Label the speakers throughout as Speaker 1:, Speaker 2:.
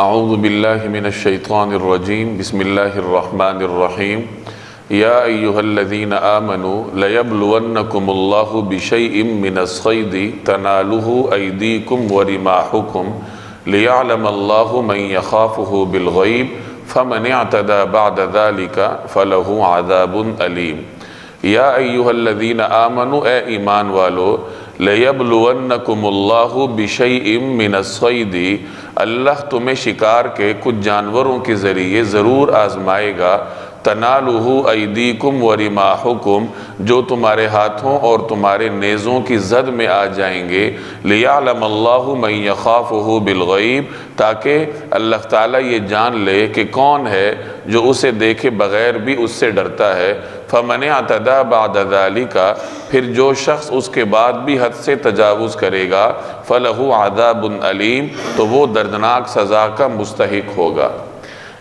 Speaker 1: اعوذ باللہ من الشیطان الرجیم بسم اللہ الرحمن الرحیم یا ایہا الذین آمنوا لیبلونکم اللہ بشیء من الصید تنالہ ایدیکم ورماحکم لیعلم اللہ من یخافہ بالغیب فمن اعتدى بعد ذلك فلہ عذاب علیم۔ یا ایہا الذین آمنوا، اے ایمان والو، لیبلونکم اللہ بشیء من الصید، اللہ تمہیں شکار کے کچھ جانوروں کے ذریعے ضرور آزمائے گا، تنالہ ایدیکم ورماحکم، جو تمہارے ہاتھوں اور تمہارے نیزوں کی زد میں آ جائیں گے، لیعلم اللہ من یخافہ بالغیب، تاکہ اللہ تعالیٰ یہ جان لے کہ کون ہے جو اسے دیکھے بغیر بھی اس سے ڈرتا ہے۔ فَمَنِ اعْتَدَى بَعْدَ ذَلِكَ، پھر جو شخص اس کے بعد بھی حد سے تجاوز کرے گا، فَلَهُ عَذَابٌ عَلِيمٌ، تو وہ دردناک سزا کا مستحق ہوگا۔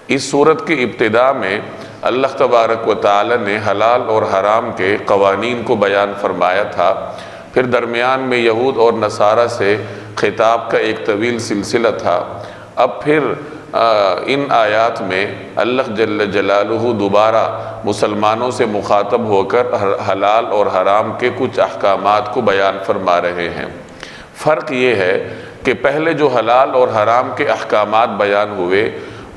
Speaker 1: اس صورت کی ابتدا میں اللہ تبارک و تعالی نے حلال اور حرام کے قوانین کو بیان فرمایا تھا، پھر درمیان میں یہود اور نصارہ سے خطاب کا ایک طویل سلسلہ تھا۔ اب پھر ان آیات میں اللہ جل جلالہ دوبارہ مسلمانوں سے مخاطب ہو کر حلال اور حرام کے کچھ احکامات کو بیان فرما رہے ہیں۔ فرق یہ ہے کہ پہلے جو حلال اور حرام کے احکامات بیان ہوئے،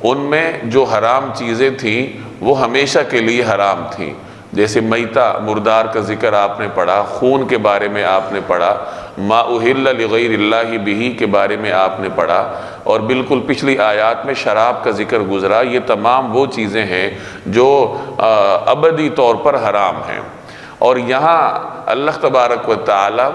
Speaker 1: ان میں جو حرام چیزیں تھیں وہ ہمیشہ کے لیے حرام تھیں، جیسے میتہ، مردار کا ذکر آپ نے پڑھا، خون کے بارے میں آپ نے پڑھا، ما اہل لغیر اللہ بہ کے بارے میں آپ نے پڑھا، اور بالکل پچھلی آیات میں شراب کا ذکر گزرا۔ یہ تمام وہ چیزیں ہیں جو ابدی طور پر حرام ہیں، اور یہاں اللہ تبارک و تعالی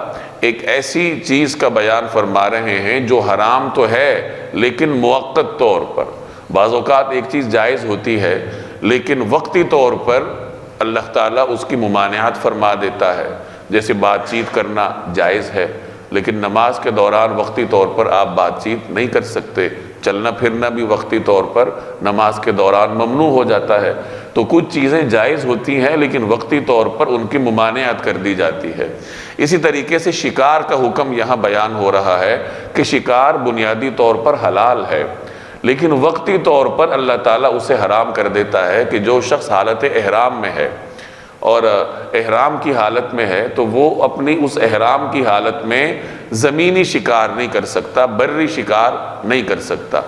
Speaker 1: ایک ایسی چیز کا بیان فرما رہے ہیں جو حرام تو ہے لیکن مؤقت طور پر۔ بعض اوقات ایک چیز جائز ہوتی ہے لیکن وقتی طور پر اللہ تعالیٰ اس کی ممانعت فرما دیتا ہے، جیسے بات چیت کرنا جائز ہے لیکن نماز کے دوران وقتی طور پر آپ بات چیت نہیں کر سکتے، چلنا پھرنا بھی وقتی طور پر نماز کے دوران ممنوع ہو جاتا ہے۔ تو کچھ چیزیں جائز ہوتی ہیں لیکن وقتی طور پر ان کی ممانعت کر دی جاتی ہے۔ اسی طریقے سے شکار کا حکم یہاں بیان ہو رہا ہے کہ شکار بنیادی طور پر حلال ہے، لیکن وقتی طور پر اللہ تعالیٰ اسے حرام کر دیتا ہے کہ جو شخص حالت احرام میں ہے اور احرام کی حالت میں ہے تو وہ اپنی اس احرام کی حالت میں زمینی شکار نہیں کر سکتا، بری شکار نہیں کر سکتا۔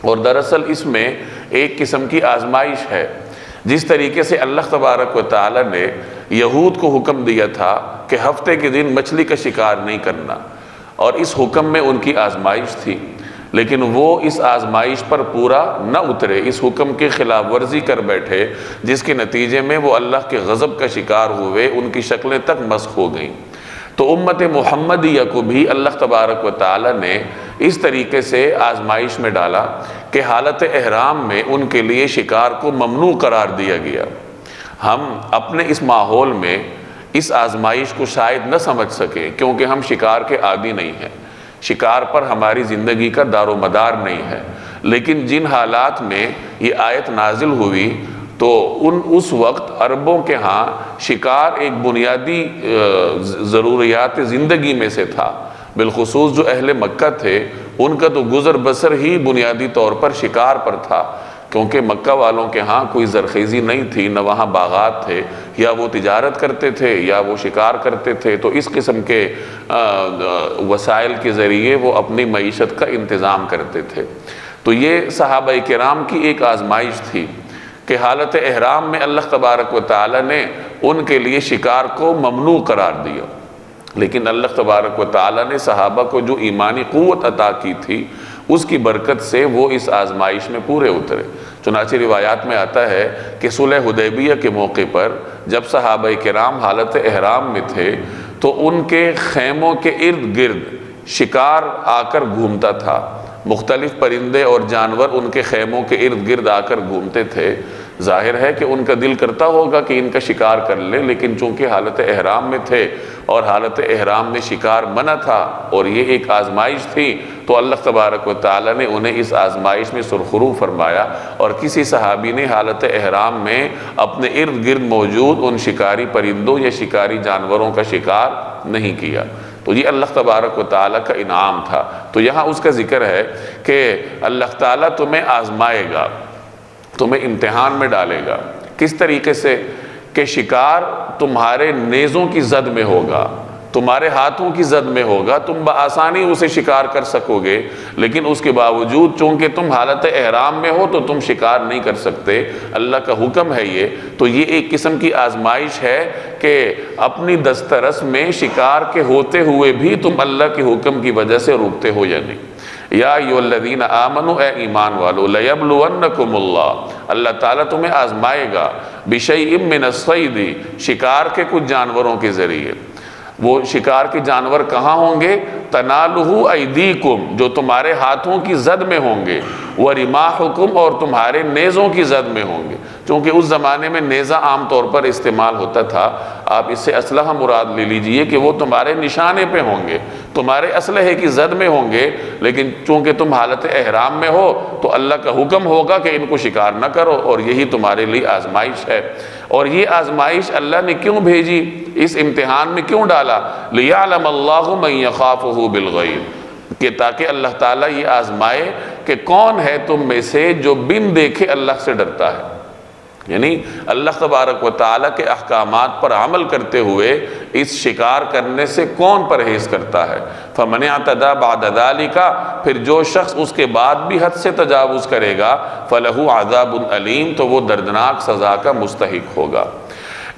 Speaker 1: اور دراصل اس میں ایک قسم کی آزمائش ہے۔ جس طریقے سے اللہ تبارک و تعالی نے یہود کو حکم دیا تھا کہ ہفتے کے دن مچھلی کا شکار نہیں کرنا، اور اس حکم میں ان کی آزمائش تھی، لیکن وہ اس آزمائش پر پورا نہ اترے، اس حکم کی خلاف ورزی کر بیٹھے، جس کے نتیجے میں وہ اللہ کے غضب کا شکار ہوئے، ان کی شکلیں تک مسخ ہو گئیں۔ تو امت محمدیہ کو بھی اللہ تبارک و تعالی نے اس طریقے سے آزمائش میں ڈالا کہ حالت احرام میں ان کے لیے شکار کو ممنوع قرار دیا گیا۔ ہم اپنے اس ماحول میں اس آزمائش کو شاید نہ سمجھ سکیں کیونکہ ہم شکار کے عادی نہیں ہیں، شکار پر ہماری زندگی کا دار و مدار نہیں ہے، لیکن جن حالات میں یہ آیت نازل ہوئی تو اس وقت عربوں کے ہاں شکار ایک بنیادی ضروریات زندگی میں سے تھا، بالخصوص جو اہل مکہ تھے ان کا تو گزر بسر ہی بنیادی طور پر شکار پر تھا، کیونکہ مکہ والوں کے ہاں کوئی زرخیزی نہیں تھی، نہ وہاں باغات تھے، یا وہ تجارت کرتے تھے یا وہ شکار کرتے تھے، تو اس قسم کے وسائل کے ذریعے وہ اپنی معیشت کا انتظام کرتے تھے۔ تو یہ صحابہ کرام کی ایک آزمائش تھی کہ حالت احرام میں اللہ تبارک و تعالی نے ان کے لیے شکار کو ممنوع قرار دیا، لیکن اللہ تبارک و تعالی نے صحابہ کو جو ایمانی قوت عطا کی تھی اس کی برکت سے وہ اس آزمائش میں پورے اترے۔ چنانچہ روایات میں آتا ہے کہ صلح حدیبیہ کے موقع پر جب صحابہ کرام حالت احرام میں تھے تو ان کے خیموں کے ارد گرد شکار آ کر گھومتا تھا، مختلف پرندے اور جانور ان کے خیموں کے ارد گرد آ کر گھومتے تھے۔ ظاہر ہے کہ ان کا دل کرتا ہوگا کہ ان کا شکار کر لیں، لیکن چونکہ حالت احرام میں تھے اور حالت احرام میں شکار منع تھا اور یہ ایک آزمائش تھی، تو اللہ تبارک و تعالی نے انہیں اس آزمائش میں سرخرو فرمایا، اور کسی صحابی نے حالت احرام میں اپنے ارد گرد موجود ان شکاری پرندوں یا شکاری جانوروں کا شکار نہیں کیا۔ تو یہ اللہ تبارک و تعالی کا انعام تھا۔ تو یہاں اس کا ذکر ہے کہ اللہ تعالیٰ تمہیں آزمائے گا، تمہیں امتحان میں ڈالے گا۔ کس طریقے سے؟ کہ شکار تمہارے نیزوں کی زد میں ہوگا، تمہارے ہاتھوں کی زد میں ہوگا، تم بآسانی اسے شکار کر سکو گے، لیکن اس کے باوجود چونکہ تم حالت احرام میں ہو تو تم شکار نہیں کر سکتے۔ اللہ کا حکم ہے یہ، تو یہ ایک قسم کی آزمائش ہے کہ اپنی دسترس میں شکار کے ہوتے ہوئے بھی تم اللہ کے حکم کی وجہ سے رکتے ہو یا نہیں۔ یا ایھا الذین آمنوا، اے ایمان والو، لیبلونکم اللہ تعالیٰ تمہیں آزمائے گا، بشیء من الصید، شکار کے کچھ جانوروں کے ذریعے۔ وہ شکار کے جانور کہاں ہوں گے؟ تنالہ ایدیکم، جو تمہارے ہاتھوں کی زد میں ہوں گے، ورماحکم، اور تمہارے نیزوں کی زد میں ہوں گے۔ چونکہ اس زمانے میں نیزہ عام طور پر استعمال ہوتا تھا، آپ اس سے اسلحہ مراد لے لیجئے کہ وہ تمہارے نشانے پہ ہوں گے، تمہارے اسلحے کی زد میں ہوں گے، لیکن چونکہ تم حالت احرام میں ہو تو اللہ کا حکم ہوگا کہ ان کو شکار نہ کرو، اور یہی تمہارے لیے آزمائش ہے۔ اور یہ آزمائش اللہ نے کیوں بھیجی، اس امتحان میں کیوں ڈالا؟ لِيَعْلَمَ اللَّهُ مَن يَخَافُهُ بِالْغَيْبِ، کہ تاکہ اللہ تعالیٰ یہ آزمائے کہ کون ہے تم میں سے جو بن دیکھے اللہ سے ڈرتا ہے، یعنی اللہ تبارک و تعالیٰ کے احکامات پر عمل کرتے ہوئے اس شکار کرنے سے کون پرہیز کرتا ہے۔ فَمَنِ اعْتَدَىٰ بَعْدَ ذَلِكَ، پھر جو شخص اس کے بعد بھی حد سے تجاوز کرے گا، فَلَهُ عَذَابٌ أَلِيمٌ، تو وہ دردناک سزا کا مستحق ہوگا۔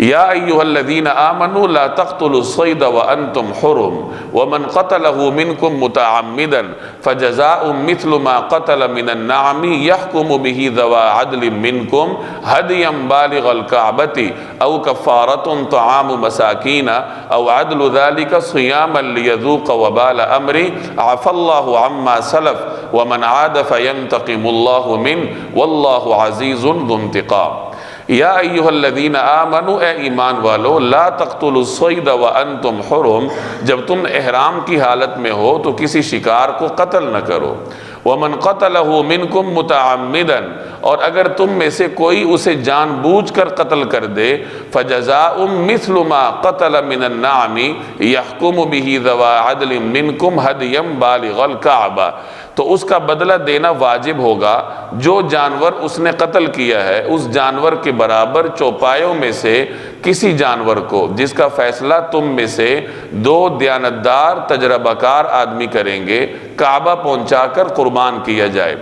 Speaker 1: یا ایھا الذین آمنوا لا تقتلوا الصید وانتم حرم ومن قتله منکم متعمدا فجزاء مثل ما قتل من النعم يحكم به ذوى عدل منکم هدیا بالغ الکعبۃ او کفارۃ طعام مساکین او عدل ذلك صیاما لیذوق وبال امرہ عفا اللہ عما سلف ومن عاد فینتقم اللہ منہ واللہ عزیز ذو انتقام۔ یا ایھا الذین آمنوا، اے ایمان والو، لا تقتلوا الصید وانتم حرم، جب تم احرام کی حالت میں ہو تو کسی شکار کو قتل نہ کرو۔ ومن قتلہ منکم متعمدا، اور اگر تم میں سے کوئی اسے جان بوجھ کر قتل کر دے، فجزاء مثل ما قتل من النعم یحکم به ذوی عدل منکم ہدیا بالغ الکعبہ، تو اس کا بدلہ دینا واجب ہوگا جو جانور اس نے قتل کیا ہے اس جانور کے برابر چوپایوں میں سے کسی جانور کو، جس کا فیصلہ تم میں سے دو دیانتدار تجربہ کار آدمی کریں گے، کعبہ پہنچا کر قربان کیا جائے۔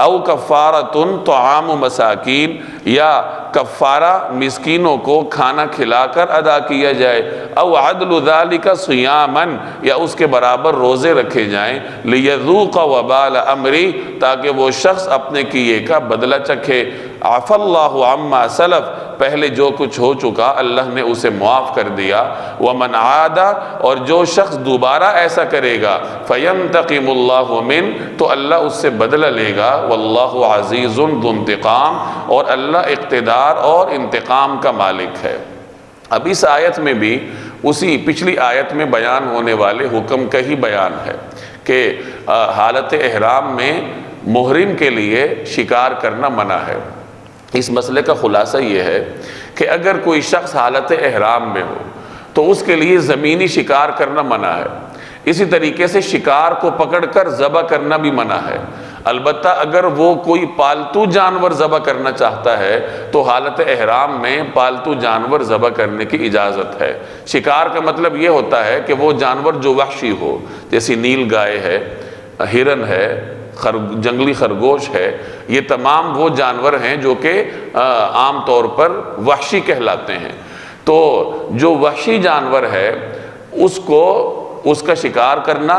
Speaker 1: او کفارۃ طعام مساکین، یا کفارہ مسکینوں کو کھانا کھلا کر ادا کیا جائے۔ او عدل ذالک صیاما، یا اس کے برابر روزے رکھے جائیں، لیذوق وبال امری، تاکہ وہ شخص اپنے کیے کا بدلہ چکھے۔ عفا اللہ عما سلف، پہلے جو کچھ ہو چکا اللہ نے اسے معاف کر دیا۔ ومن عاد، اور جو شخص دوبارہ ایسا کرے گا، فینتقم اللہ من، تو اللہ اس سے بدلہ لے گا۔ واللہ عزیز ذو انتقام، اور اللہ اقتدار اور انتقام کا مالک ہے۔ اب اس آیت میں بھی اسی پچھلی آیت میں بیان ہونے والے حکم کا ہی بیان ہے کہ حالت احرام میں محرم کے لیے شکار کرنا منع ہے۔ اس مسئلے کا خلاصہ یہ ہے کہ اگر کوئی شخص حالت احرام میں ہو تو اس کے لیے زمینی شکار کرنا منع ہے۔ اسی طریقے سے شکار کو پکڑ کر ذبح کرنا بھی منع ہے۔ البتہ اگر وہ کوئی پالتو جانور ذبح کرنا چاہتا ہے تو حالت احرام میں پالتو جانور ذبح کرنے کی اجازت ہے۔ شکار کا مطلب یہ ہوتا ہے کہ وہ جانور جو وحشی ہو، جیسی نیل گائے ہے، ہرن ہے، جنگلی خرگوش ہے، یہ تمام وہ جانور ہیں جو کہ عام طور پر وحشی کہلاتے ہیں۔ تو جو وحشی جانور ہے اس کا شکار کرنا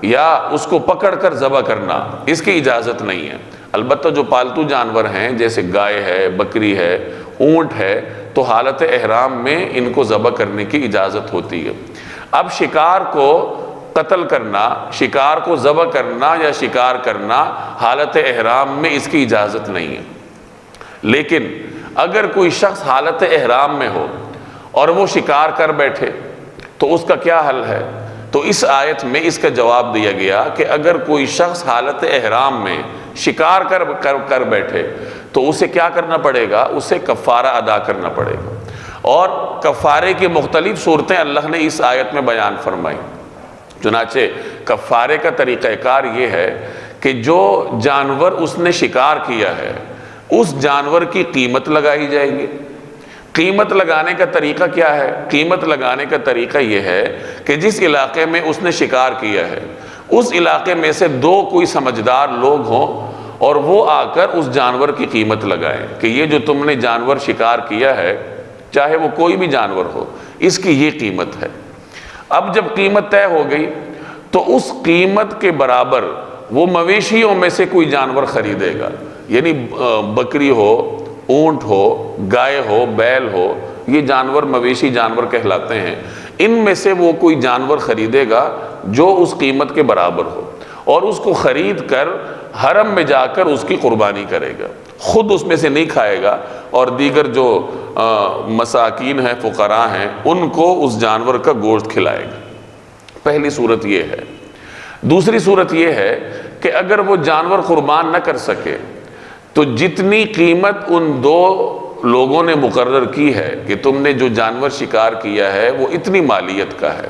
Speaker 1: یا اس کو پکڑ کر ذبح کرنا، اس کی اجازت نہیں ہے۔ البتہ جو پالتو جانور ہیں جیسے گائے ہے، بکری ہے، اونٹ ہے، تو حالت احرام میں ان کو ذبح کرنے کی اجازت ہوتی ہے۔ اب شکار کو قتل کرنا، شکار کو ذبح کرنا یا شکار کرنا حالت احرام میں اس کی اجازت نہیں ہے۔ لیکن اگر کوئی شخص حالت احرام میں ہو اور وہ شکار کر بیٹھے تو اس کا کیا حل ہے؟ تو اس آیت میں اس کا جواب دیا گیا کہ اگر کوئی شخص حالت احرام میں شکار کر بیٹھے تو اسے کیا کرنا پڑے گا؟ اسے کفارہ ادا کرنا پڑے گا۔ اور کفارے کی مختلف صورتیں اللہ نے اس آیت میں بیان فرمائی۔ چنانچہ کفارے کا طریقہ کار یہ ہے کہ جو جانور اس نے شکار کیا ہے اس جانور کی قیمت لگائی جائے گی۔ قیمت لگانے کا طریقہ کیا ہے؟ قیمت لگانے کا طریقہ یہ ہے کہ جس علاقے میں اس نے شکار کیا ہے اس علاقے میں سے دو کوئی سمجھدار لوگ ہوں اور وہ آ کر اس جانور کی قیمت لگائیں کہ یہ جو تم نے جانور شکار کیا ہے چاہے وہ کوئی بھی جانور ہو اس کی یہ قیمت ہے۔ اب جب قیمت طے ہو گئی تو اس قیمت کے برابر وہ مویشیوں میں سے کوئی جانور خریدے گا، یعنی بکری ہو، اونٹ ہو، گائے ہو، بیل ہو، یہ جانور مویشی جانور کہلاتے ہیں، ان میں سے وہ کوئی جانور خریدے گا جو اس قیمت کے برابر ہو اور اس کو خرید کر حرم میں جا کر اس کی قربانی کرے گا، خود اس میں سے نہیں کھائے گا اور دیگر جو مساکین ہیں، فقراء ہیں، ان کو اس جانور کا گوشت کھلائے گا۔ پہلی صورت یہ ہے۔ دوسری صورت یہ ہے کہ اگر وہ جانور قربان نہ کر سکے تو جتنی قیمت ان دو لوگوں نے مقرر کی ہے کہ تم نے جو جانور شکار کیا ہے وہ اتنی مالیت کا ہے،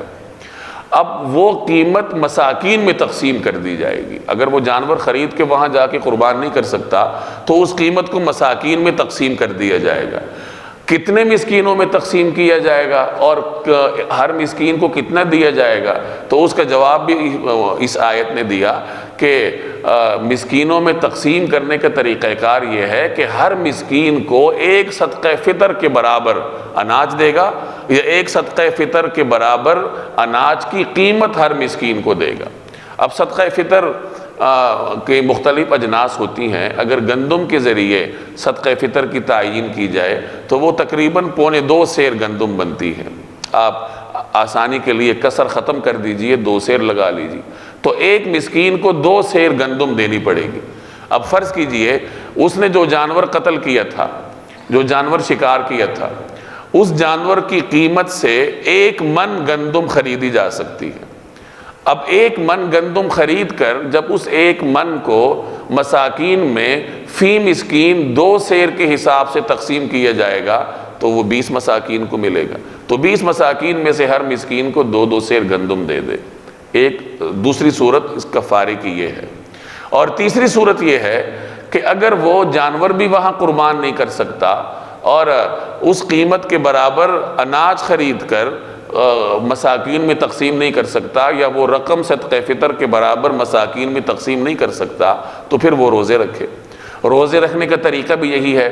Speaker 1: اب وہ قیمت مساکین میں تقسیم کر دی جائے گی۔ اگر وہ جانور خرید کے وہاں جا کے قربان نہیں کر سکتا تو اس قیمت کو مساکین میں تقسیم کر دیا جائے گا۔ کتنے مسکینوں میں تقسیم کیا جائے گا اور ہر مسکین کو کتنا دیا جائے گا، تو اس کا جواب بھی اس آیت نے دیا کہ مسکینوں میں تقسیم کرنے کا طریقہ کار یہ ہے کہ ہر مسکین کو ایک صدقہ فطر کے برابر اناج دے گا یا ایک صدقہ فطر کے برابر اناج کی قیمت ہر مسکین کو دے گا۔ اب صدقہ فطر کے مختلف اجناس ہوتی ہیں، اگر گندم کے ذریعے صدقہ فطر کی تعیین کی جائے تو وہ تقریباً 1.25 سیر گندم بنتی ہے۔ آپ آسانی کے لیے کسر ختم کر دیجئے، 2 سیر لگا لیجئے، تو ایک مسکین کو 2 سیر گندم دینی پڑے گی۔ اب فرض کیجئے اس نے جو جانور قتل کیا تھا، جو جانور شکار کیا تھا، اس جانور کی قیمت سے 1 من گندم خریدی جا سکتی ہے۔ اب 1 من گندم خرید کر جب اس 1 من کو مساکین میں فی مسکین 2 سیر کے حساب سے تقسیم کیا جائے گا تو وہ 20 مساکین کو ملے گا، تو 20 مساکین میں سے ہر مسکین کو 2 سیر گندم دے دے۔ ایک دوسری صورت اس کفارے کی یہ ہے۔ اور تیسری صورت یہ ہے کہ اگر وہ جانور بھی وہاں قربان نہیں کر سکتا اور اس قیمت کے برابر اناج خرید کر مساکین میں تقسیم نہیں کر سکتا یا وہ رقم صدقہ فطر کے برابر مساکین میں تقسیم نہیں کر سکتا تو پھر وہ روزے رکھے۔ روزے رکھنے کا طریقہ بھی یہی ہے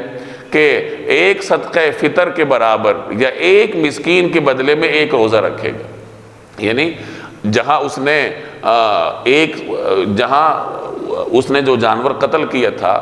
Speaker 1: کہ ایک صدقہ فطر کے برابر یا ایک مسکین کے بدلے میں 1 روزہ رکھے گا، یعنی جہاں اس نے جو جانور قتل کیا تھا،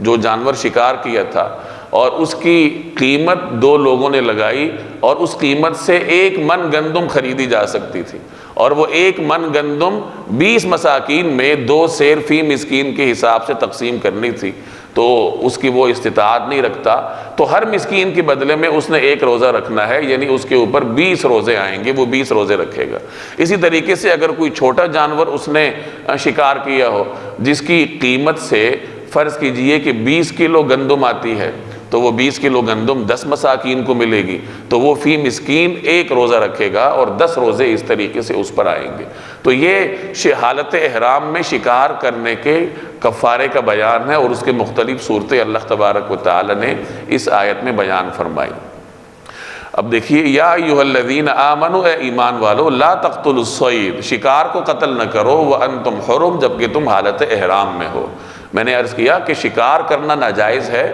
Speaker 1: جو جانور شکار کیا تھا اور اس کی قیمت 2 لوگوں نے لگائی اور اس قیمت سے 1 من گندم خریدی جا سکتی تھی اور وہ 1 من گندم 20 مساکین میں 2 سیر فی مسکین کے حساب سے تقسیم کرنی تھی، تو اس کی وہ استطاعت نہیں رکھتا، تو ہر مسکین کے بدلے میں اس نے 1 روزہ رکھنا ہے، یعنی اس کے اوپر 20 روزے آئیں گے، وہ 20 روزے رکھے گا۔ اسی طریقے سے اگر کوئی چھوٹا جانور اس نے شکار کیا ہو جس کی قیمت سے فرض کیجئے کہ 20 کلو گندم آتی ہے تو وہ 20 کلو گندم 10 مساکین کو ملے گی، تو وہ فی مسکین 1 روزہ رکھے گا اور 10 روزے اس طریقے سے اس پر آئیں گے۔ تو یہ حالت احرام میں شکار کرنے کے کفارے کا بیان ہے اور اس کے مختلف صورتیں اللہ تبارک و تعالی نے اس آیت میں بیان فرمائی۔ اب دیکھیے، یا ایھا الذین آمنوا، اے ایمان والو، لا تقتلوا الصید، شکار کو قتل نہ کرو، وانتم حرم، جبکہ تم حالت احرام میں ہو۔ میں نے عرض کیا کہ شکار کرنا ناجائز ہے،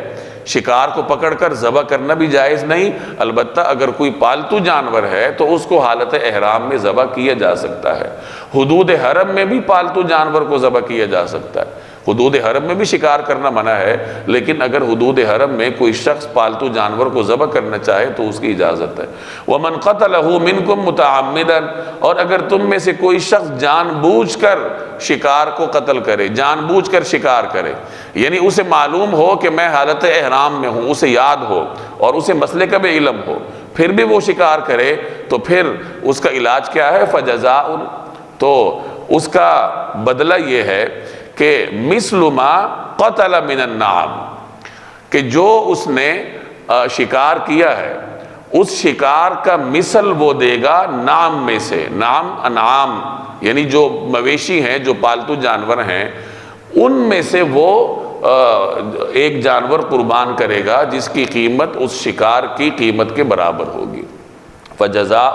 Speaker 1: شکار کو پکڑ کر ذبح کرنا بھی جائز نہیں، البتہ اگر کوئی پالتو جانور ہے تو اس کو حالت احرام میں ذبح کیا جا سکتا ہے۔ حدود حرم میں بھی پالتو جانور کو ذبح کیا جا سکتا ہے، حدود حرم میں بھی شکار کرنا منع ہے، لیکن اگر حدود حرم میں کوئی شخص پالتو جانور کو ذبح کرنا چاہے تو اس کی اجازت ہے۔ وَمَنْ قَتَلَهُ مِنْكُمْ مُتَعَمِّدًا، اور اگر تم میں سے کوئی شخص جان بوجھ کر شکار کو قتل کرے، جان بوجھ کر شکار کرے، یعنی اسے معلوم ہو کہ میں حالت احرام میں ہوں، اسے یاد ہو اور اسے مسئلے کا بھی علم ہو، پھر بھی وہ شکار کرے، تو پھر اس کا علاج کیا ہے؟ فَجَزَاءٌ، تو اس کا بدلہ یہ ہے کہ مثل ما قتل من النعم، کہ جو اس نے شکار کیا ہے اس شکار کا مثل وہ دے گا نعم میں سے، نعم انعام یعنی جو مویشی ہیں، جو پالتو جانور ہیں، ان میں سے وہ ایک جانور قربان کرے گا جس کی قیمت اس شکار کی قیمت کے برابر ہوگی۔ فجزاء،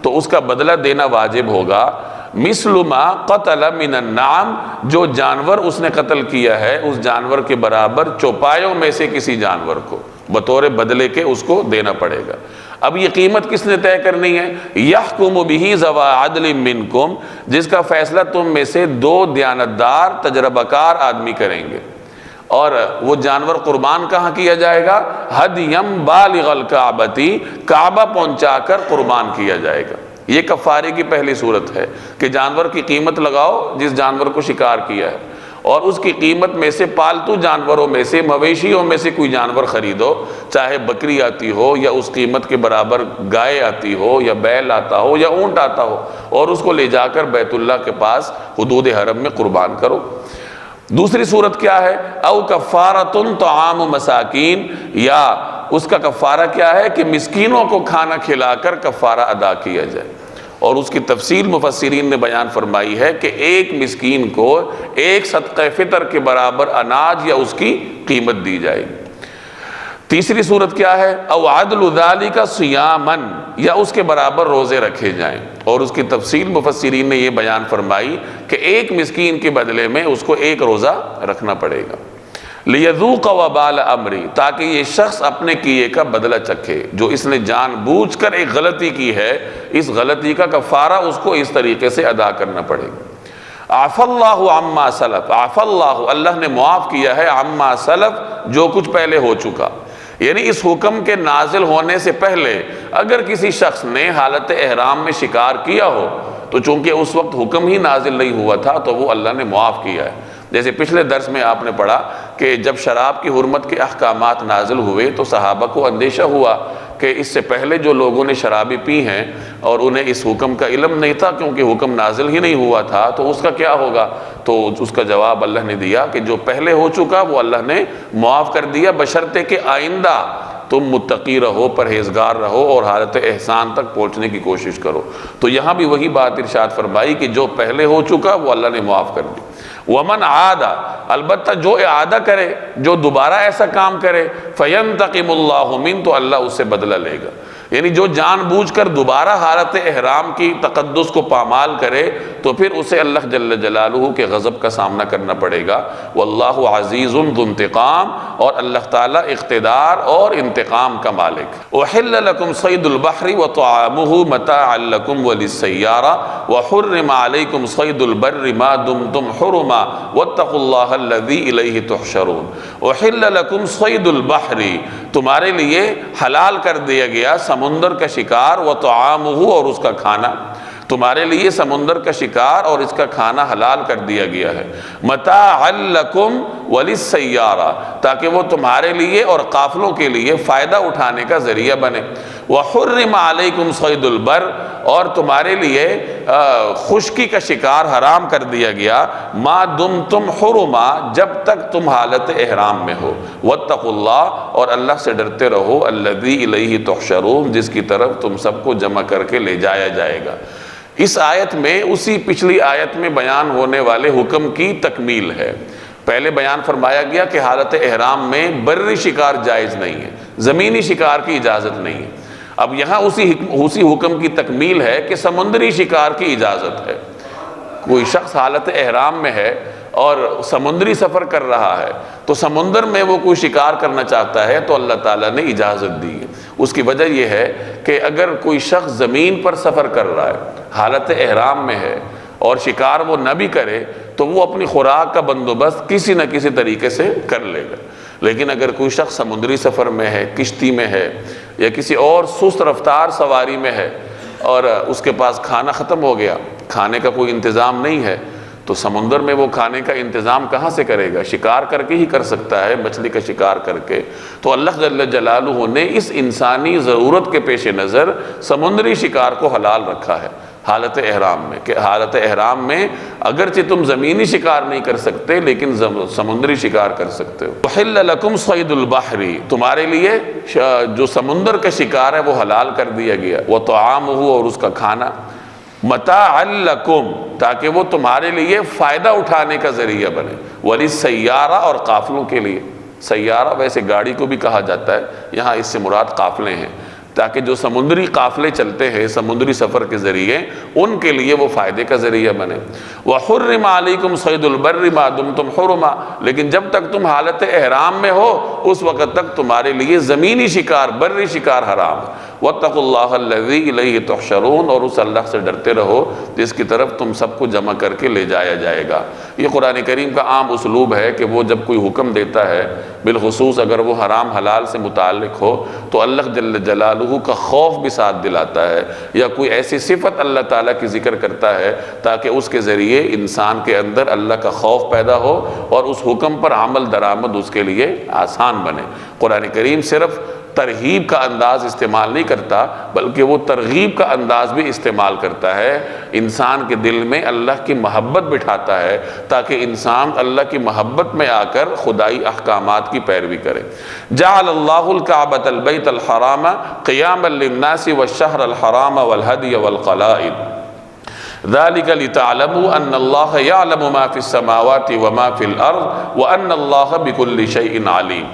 Speaker 1: تو اس کا بدلہ دینا واجب ہوگا، مثل ما قتل من النعم، جو جانور اس نے قتل کیا ہے اس جانور کے برابر چوپایوں میں سے کسی جانور کو بطور بدلے کے اس کو دینا پڑے گا۔ اب یہ قیمت کس نے طے کرنی ہے؟ یحکم بہ ذوی عدل منکم، جس کا فیصلہ تم میں سے دو دیانتدار تجربہ کار آدمی کریں گے۔ اور وہ جانور قربان کہاں کیا جائے گا؟ ہدیم بالغ الکعبۃ، کعبہ پہنچا کر قربان کیا جائے گا۔ یہ کفارے کی پہلی صورت ہے کہ جانور کی قیمت لگاؤ جس جانور کو شکار کیا ہے، اور اس کی قیمت میں سے پالتو جانوروں میں سے، مویشیوں میں سے کوئی جانور خریدو، چاہے بکری آتی ہو یا اس قیمت کے برابر گائے آتی ہو یا بیل آتا ہو یا اونٹ آتا ہو، اور اس کو لے جا کر بیت اللہ کے پاس حدود حرم میں قربان کرو۔ دوسری صورت کیا ہے؟ او کفارۃ طعام مساکین، یا اس کا کفارہ کیا ہے کہ مسکینوں کو کھانا کھلا کر کفارہ ادا کیا جائے، اور اس کی تفصیل مفسرین نے بیان فرمائی ہے کہ ایک مسکین کو ایک صدقہ فطر کے برابر اناج یا اس کی قیمت دی جائے گی۔ تیسری صورت کیا ہے؟ او عدل ذالک صیاما، یا اس کے برابر روزے رکھے جائیں، اور اس کی تفصیل مفسرین نے یہ بیان فرمائی کہ ایک مسکین کے بدلے میں اس کو ایک روزہ رکھنا پڑے گا۔ لیذوق وبال امری، تاکہ یہ شخص اپنے کیے کا بدلہ چکھے، جو اس نے جان بوجھ کر ایک غلطی کی ہے، اس غلطی کا کفارہ اس کو اس طریقے سے ادا کرنا پڑے گا۔ عفا اللہ عما سلف، عفا اللہ، اللہ نے معاف کیا ہے، عما سلف، جو کچھ پہلے ہو چکا، یعنی اس حکم کے نازل ہونے سے پہلے اگر کسی شخص نے حالت احرام میں شکار کیا ہو تو چونکہ اس وقت حکم ہی نازل نہیں ہوا تھا تو وہ اللہ نے معاف کیا ہے۔ جیسے پچھلے درس میں آپ نے پڑھا کہ جب شراب کی حرمت کے احکامات نازل ہوئے تو صحابہ کو اندیشہ ہوا کہ اس سے پہلے جو لوگوں نے شرابیں پی ہیں اور انہیں اس حکم کا علم نہیں تھا کیونکہ حکم نازل ہی نہیں ہوا تھا تو اس کا کیا ہوگا؟ تو اس کا جواب اللہ نے دیا کہ جو پہلے ہو چکا وہ اللہ نے معاف کر دیا، بشرطے کہ آئندہ تم متقی رہو، پرہیزگار رہو اور حالت احسان تک پہنچنے کی کوشش کرو۔ تو یہاں بھی وہی بات ارشاد فرمائی کہ جو پہلے ہو چکا وہ اللہ نے معاف کر دی۔ ومن عاد، البتہ جو اعادہ کرے، جو دوبارہ ایسا کام کرے، فینتقم اللہ من، تو اللہ اس سے بدلہ لے گا۔ یعنی جو جان بوجھ کر دوبارہ حالت احرام کی تقدس کو پامال کرے تو پھر اسے اللہ جل جلالہ کے غضب کا سامنا کرنا پڑے گا۔ واللہ عزیز ذو انتقام، اور اللہ تعالیٰ اقتدار اور انتقام کا مالک۔ احل لکم صید البحر وطعامہ متاعا لکم وللسیارہ وحرم علیکم صید البر ما دمتم حرما واتقوا اللہ الذی الیہ تحشرون۔ احل لکم صید البحر، تمہارے لیے حلال کر دیا گیا سمندر کا شکار، وطعامہ، اور اس کا کھانا، تمہارے لیے سمندر کا شکار اور اس کا کھانا حلال کر دیا گیا ہے۔ متاعا لکم وللسیارہ، تاکہ وہ تمہارے لیے اور قافلوں کے لیے فائدہ اٹھانے کا ذریعہ بنے۔ وحرم علیکم صید البر، اور تمہارے لیے خشکی کا شکار حرام کر دیا گیا، ما دمتم حرما، جب تک تم حالت احرام میں ہو۔ واتقوا اللہ، اور اللہ سے ڈرتے رہو، الذی الیہ تحشرون، جس کی طرف تم سب کو جمع کر کے لے جایا جائے گا۔ اس آیت میں اسی پچھلی آیت میں بیان ہونے والے حکم کی تکمیل ہے۔ پہلے بیان فرمایا گیا کہ حالت احرام میں بری شکار جائز نہیں ہے، زمینی شکار کی اجازت نہیں ہے۔ اب یہاں اسی حکم کی تکمیل ہے کہ سمندری شکار کی اجازت ہے۔ کوئی شخص حالت احرام میں ہے اور سمندری سفر کر رہا ہے تو سمندر میں وہ کوئی شکار کرنا چاہتا ہے تو اللہ تعالیٰ نے اجازت دی ہے۔ اس کی وجہ یہ ہے کہ اگر کوئی شخص زمین پر سفر کر رہا ہے، حالت احرام میں ہے اور شکار وہ نہ بھی کرے تو وہ اپنی خوراک کا بندوبست کسی نہ کسی طریقے سے کر لے گا۔ لیکن اگر کوئی شخص سمندری سفر میں ہے، کشتی میں ہے یا کسی اور سست رفتار سواری میں ہے اور اس کے پاس کھانا ختم ہو گیا، کھانے کا کوئی انتظام نہیں ہے، تو سمندر میں وہ کھانے کا انتظام کہاں سے کرے گا؟ شکار کر کے ہی کر سکتا ہے، مچھلی کا شکار کر کے۔ تو اللہ جل جلالہ نے اس انسانی ضرورت کے پیش نظر سمندری شکار کو حلال رکھا ہے۔ حالت احرام میں، کہ حالت احرام میں اگرچہ تم زمینی شکار نہیں کر سکتے لیکن سمندری شکار کر سکتے ہو۔ وحل لکم صید البحر، تمہارے لیے جو سمندر کا شکار ہے وہ حلال کر دیا گیا، وطعامہ، اور اس کا کھانا، متاعا لکم، تاکہ وہ تمہارے لیے فائدہ اٹھانے کا ذریعہ بنے، وللسیارہ، اور قافلوں کے لیے۔ سیارہ ویسے گاڑی کو بھی کہا جاتا ہے، یہاں اس سے مراد قافلے ہیں، تاکہ جو سمندری قافلے چلتے ہیں سمندری سفر کے ذریعے ان کے لیے وہ فائدے کا ذریعہ بنے۔ وَحُرِّمَ عَلَيْكُمْ صَيْدُ الْبَرِّ مَا دُمْتُمْ حُرُمًا، لیکن جب تک تم حالت احرام میں ہو اس وقت تک تمہارے لیے زمینی شکار، بری شکار حرام ہے۔ وَاتَّقُوا اللَّهَ الَّذِي إِلَيْهِ تُحْشَرُونَ، اور اس اللہ سے ڈرتے رہو جس کی طرف تم سب کو جمع کر کے لے جایا جائے گا۔ یہ قرآن کریم کا عام اسلوب ہے کہ وہ جب کوئی حکم دیتا ہے، بالخصوص اگر وہ حرام حلال سے متعلق ہو، تو اللہ جل جلالہ کا خوف بھی ساتھ دلاتا ہے، یا کوئی ایسی صفت اللہ تعالیٰ کی ذکر کرتا ہے تاکہ اس کے ذریعے انسان کے اندر اللہ کا خوف پیدا ہو اور اس حکم پر عمل درآمد اس کے لیے آسان بنے۔ قرآن کریم صرف ترغیب کا انداز استعمال نہیں کرتا بلکہ وہ ترغیب کا انداز بھی استعمال کرتا ہے، انسان کے دل میں اللہ کی محبت بٹھاتا ہے تاکہ انسان اللہ کی محبت میں آ کر خدائی احکامات کی پیروی کرے۔ جعل اللہ الکعبۃ البیت الحرام قیاما للناس والشہر الحرام والہدی والقلائد ذلك لتعلموا ان اللہ یعلم ما فی السماوات وما فی الارض وان اللہ بكل شیء علیم۔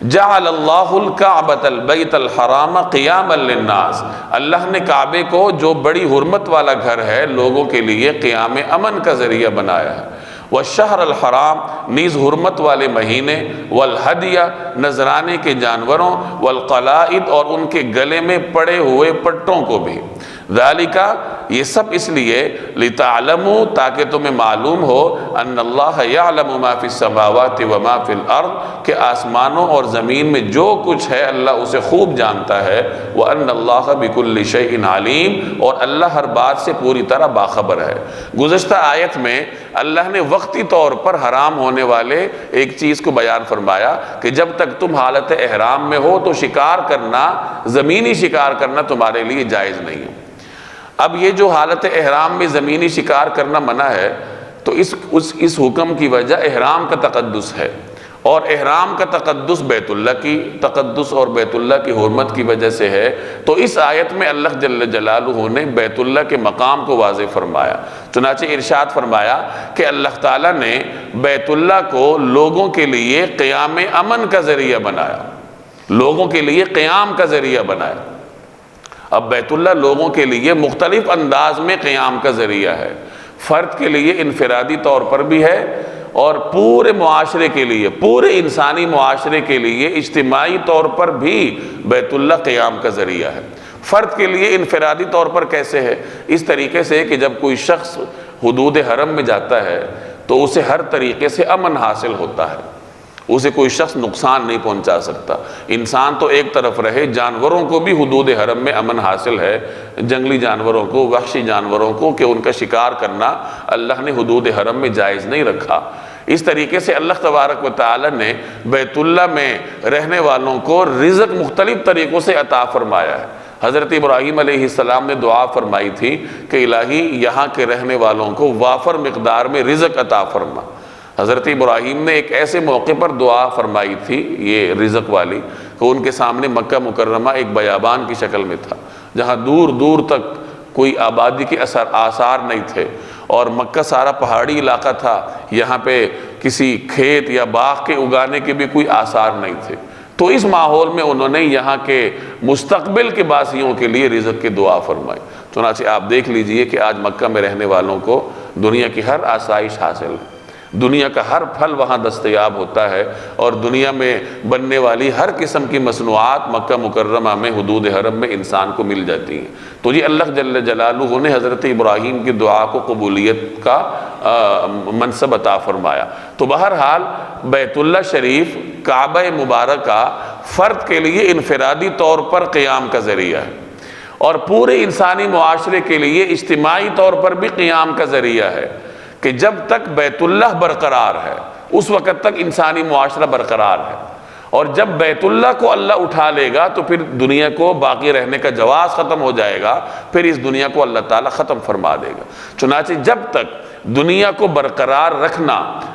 Speaker 1: جعل اللہ الکعبۃ البیت الحرام قیاما للناس، اللہ نے کعبے کو جو بڑی حرمت والا گھر ہے لوگوں کے لیے قیام امن کا ذریعہ بنایا ہے۔ والشہر الحرام، نیز حرمت والے مہینے، والہدیہ، نذرانے کے جانوروں، والقلائد، اور ان کے گلے میں پڑے ہوئے پٹوں کو بھی۔ ذالکہ، یہ سب اس لیے، لتعلموا، تاکہ تمہیں معلوم ہو، ان اللہ یعلم ما فی السماوات وما فی الارض، کہ آسمانوں اور زمین میں جو کچھ ہے اللہ اسے خوب جانتا ہے، وان اللہ بکل شیء علیم، اور اللہ ہر بات سے پوری طرح باخبر ہے۔ گزشتہ آیت میں اللہ نے وقتی طور پر حرام ہونے والے ایک چیز کو بیان فرمایا کہ جب تک تم حالت احرام میں ہو تو شکار کرنا، زمینی شکار کرنا تمہارے لیے جائز نہیں ہے۔ اب یہ جو حالت احرام میں زمینی شکار کرنا منع ہے تو اس حکم کی وجہ احرام کا تقدس ہے، اور احرام کا تقدس بیت اللہ کی تقدس اور بیت اللہ کی حرمت کی وجہ سے ہے، تو اس آیت میں اللہ جل جلالہ نے بیت اللہ کے مقام کو واضح فرمایا۔ چنانچہ ارشاد فرمایا کہ اللہ تعالیٰ نے بیت اللہ کو لوگوں کے لیے قیام امن کا ذریعہ بنایا، لوگوں کے لیے قیام کا ذریعہ بنایا۔ اب بیت اللہ لوگوں کے لیے مختلف انداز میں قیام کا ذریعہ ہے، فرد کے لیے انفرادی طور پر بھی ہے، اور پورے معاشرے کے لیے، پورے انسانی معاشرے کے لیے اجتماعی طور پر بھی بیت اللہ قیام کا ذریعہ ہے۔ فرد کے لیے انفرادی طور پر کیسے ہے؟ اس طریقے سے کہ جب کوئی شخص حدود حرم میں جاتا ہے تو اسے ہر طریقے سے امن حاصل ہوتا ہے، اسے کوئی شخص نقصان نہیں پہنچا سکتا۔ انسان تو ایک طرف رہے، جانوروں کو بھی حدود حرم میں امن حاصل ہے، جنگلی جانوروں کو، وحشی جانوروں کو، کہ ان کا شکار کرنا اللہ نے حدود حرم میں جائز نہیں رکھا۔ اس طریقے سے اللہ تبارک و تعالی نے بیت اللہ میں رہنے والوں کو رزق مختلف طریقوں سے عطا فرمایا ہے۔ حضرت ابراہیم علیہ السلام نے دعا فرمائی تھی کہ الہی یہاں کے رہنے والوں کو وافر مقدار میں رزق عطا فرما۔ حضرت ابراہیم نے ایک ایسے موقع پر دعا فرمائی تھی یہ رزق والی کہ ان کے سامنے مکہ مکرمہ ایک بیابان کی شکل میں تھا، جہاں دور دور تک کوئی آبادی کے آثار نہیں تھے، اور مکہ سارا پہاڑی علاقہ تھا، یہاں پہ کسی کھیت یا باغ کے اگانے کے بھی کوئی آثار نہیں تھے۔ تو اس ماحول میں انہوں نے یہاں کے مستقبل کے باسیوں کے لیے رزق کی دعا فرمائی۔ چنانچہ آپ دیکھ لیجئے کہ آج مکہ میں رہنے والوں کو دنیا کی ہر آسائش حاصل ہے، دنیا کا ہر پھل وہاں دستیاب ہوتا ہے، اور دنیا میں بننے والی ہر قسم کی مصنوعات مکہ مکرمہ میں حدود حرم میں انسان کو مل جاتی ہیں۔ تو یہ اللہ جل جلالہ نے حضرت ابراہیم کی دعا کو قبولیت کا منصب عطا فرمایا۔ تو بہرحال بیت اللہ شریف، کعبہ مبارکہ فرد کے لیے انفرادی طور پر قیام کا ذریعہ ہے، اور پورے انسانی معاشرے کے لیے اجتماعی طور پر بھی قیام کا ذریعہ ہے، کہ جب تک بیت اللہ برقرار ہے اس وقت تک انسانی معاشرہ برقرار ہے، اور جب بیت اللہ کو اللہ اٹھا لے گا تو پھر دنیا کو باقی رہنے کا جواز ختم ہو جائے گا، پھر اس دنیا کو اللہ تعالیٰ ختم فرما دے گا۔ چنانچہ جب تک دنیا کو برقرار رکھنا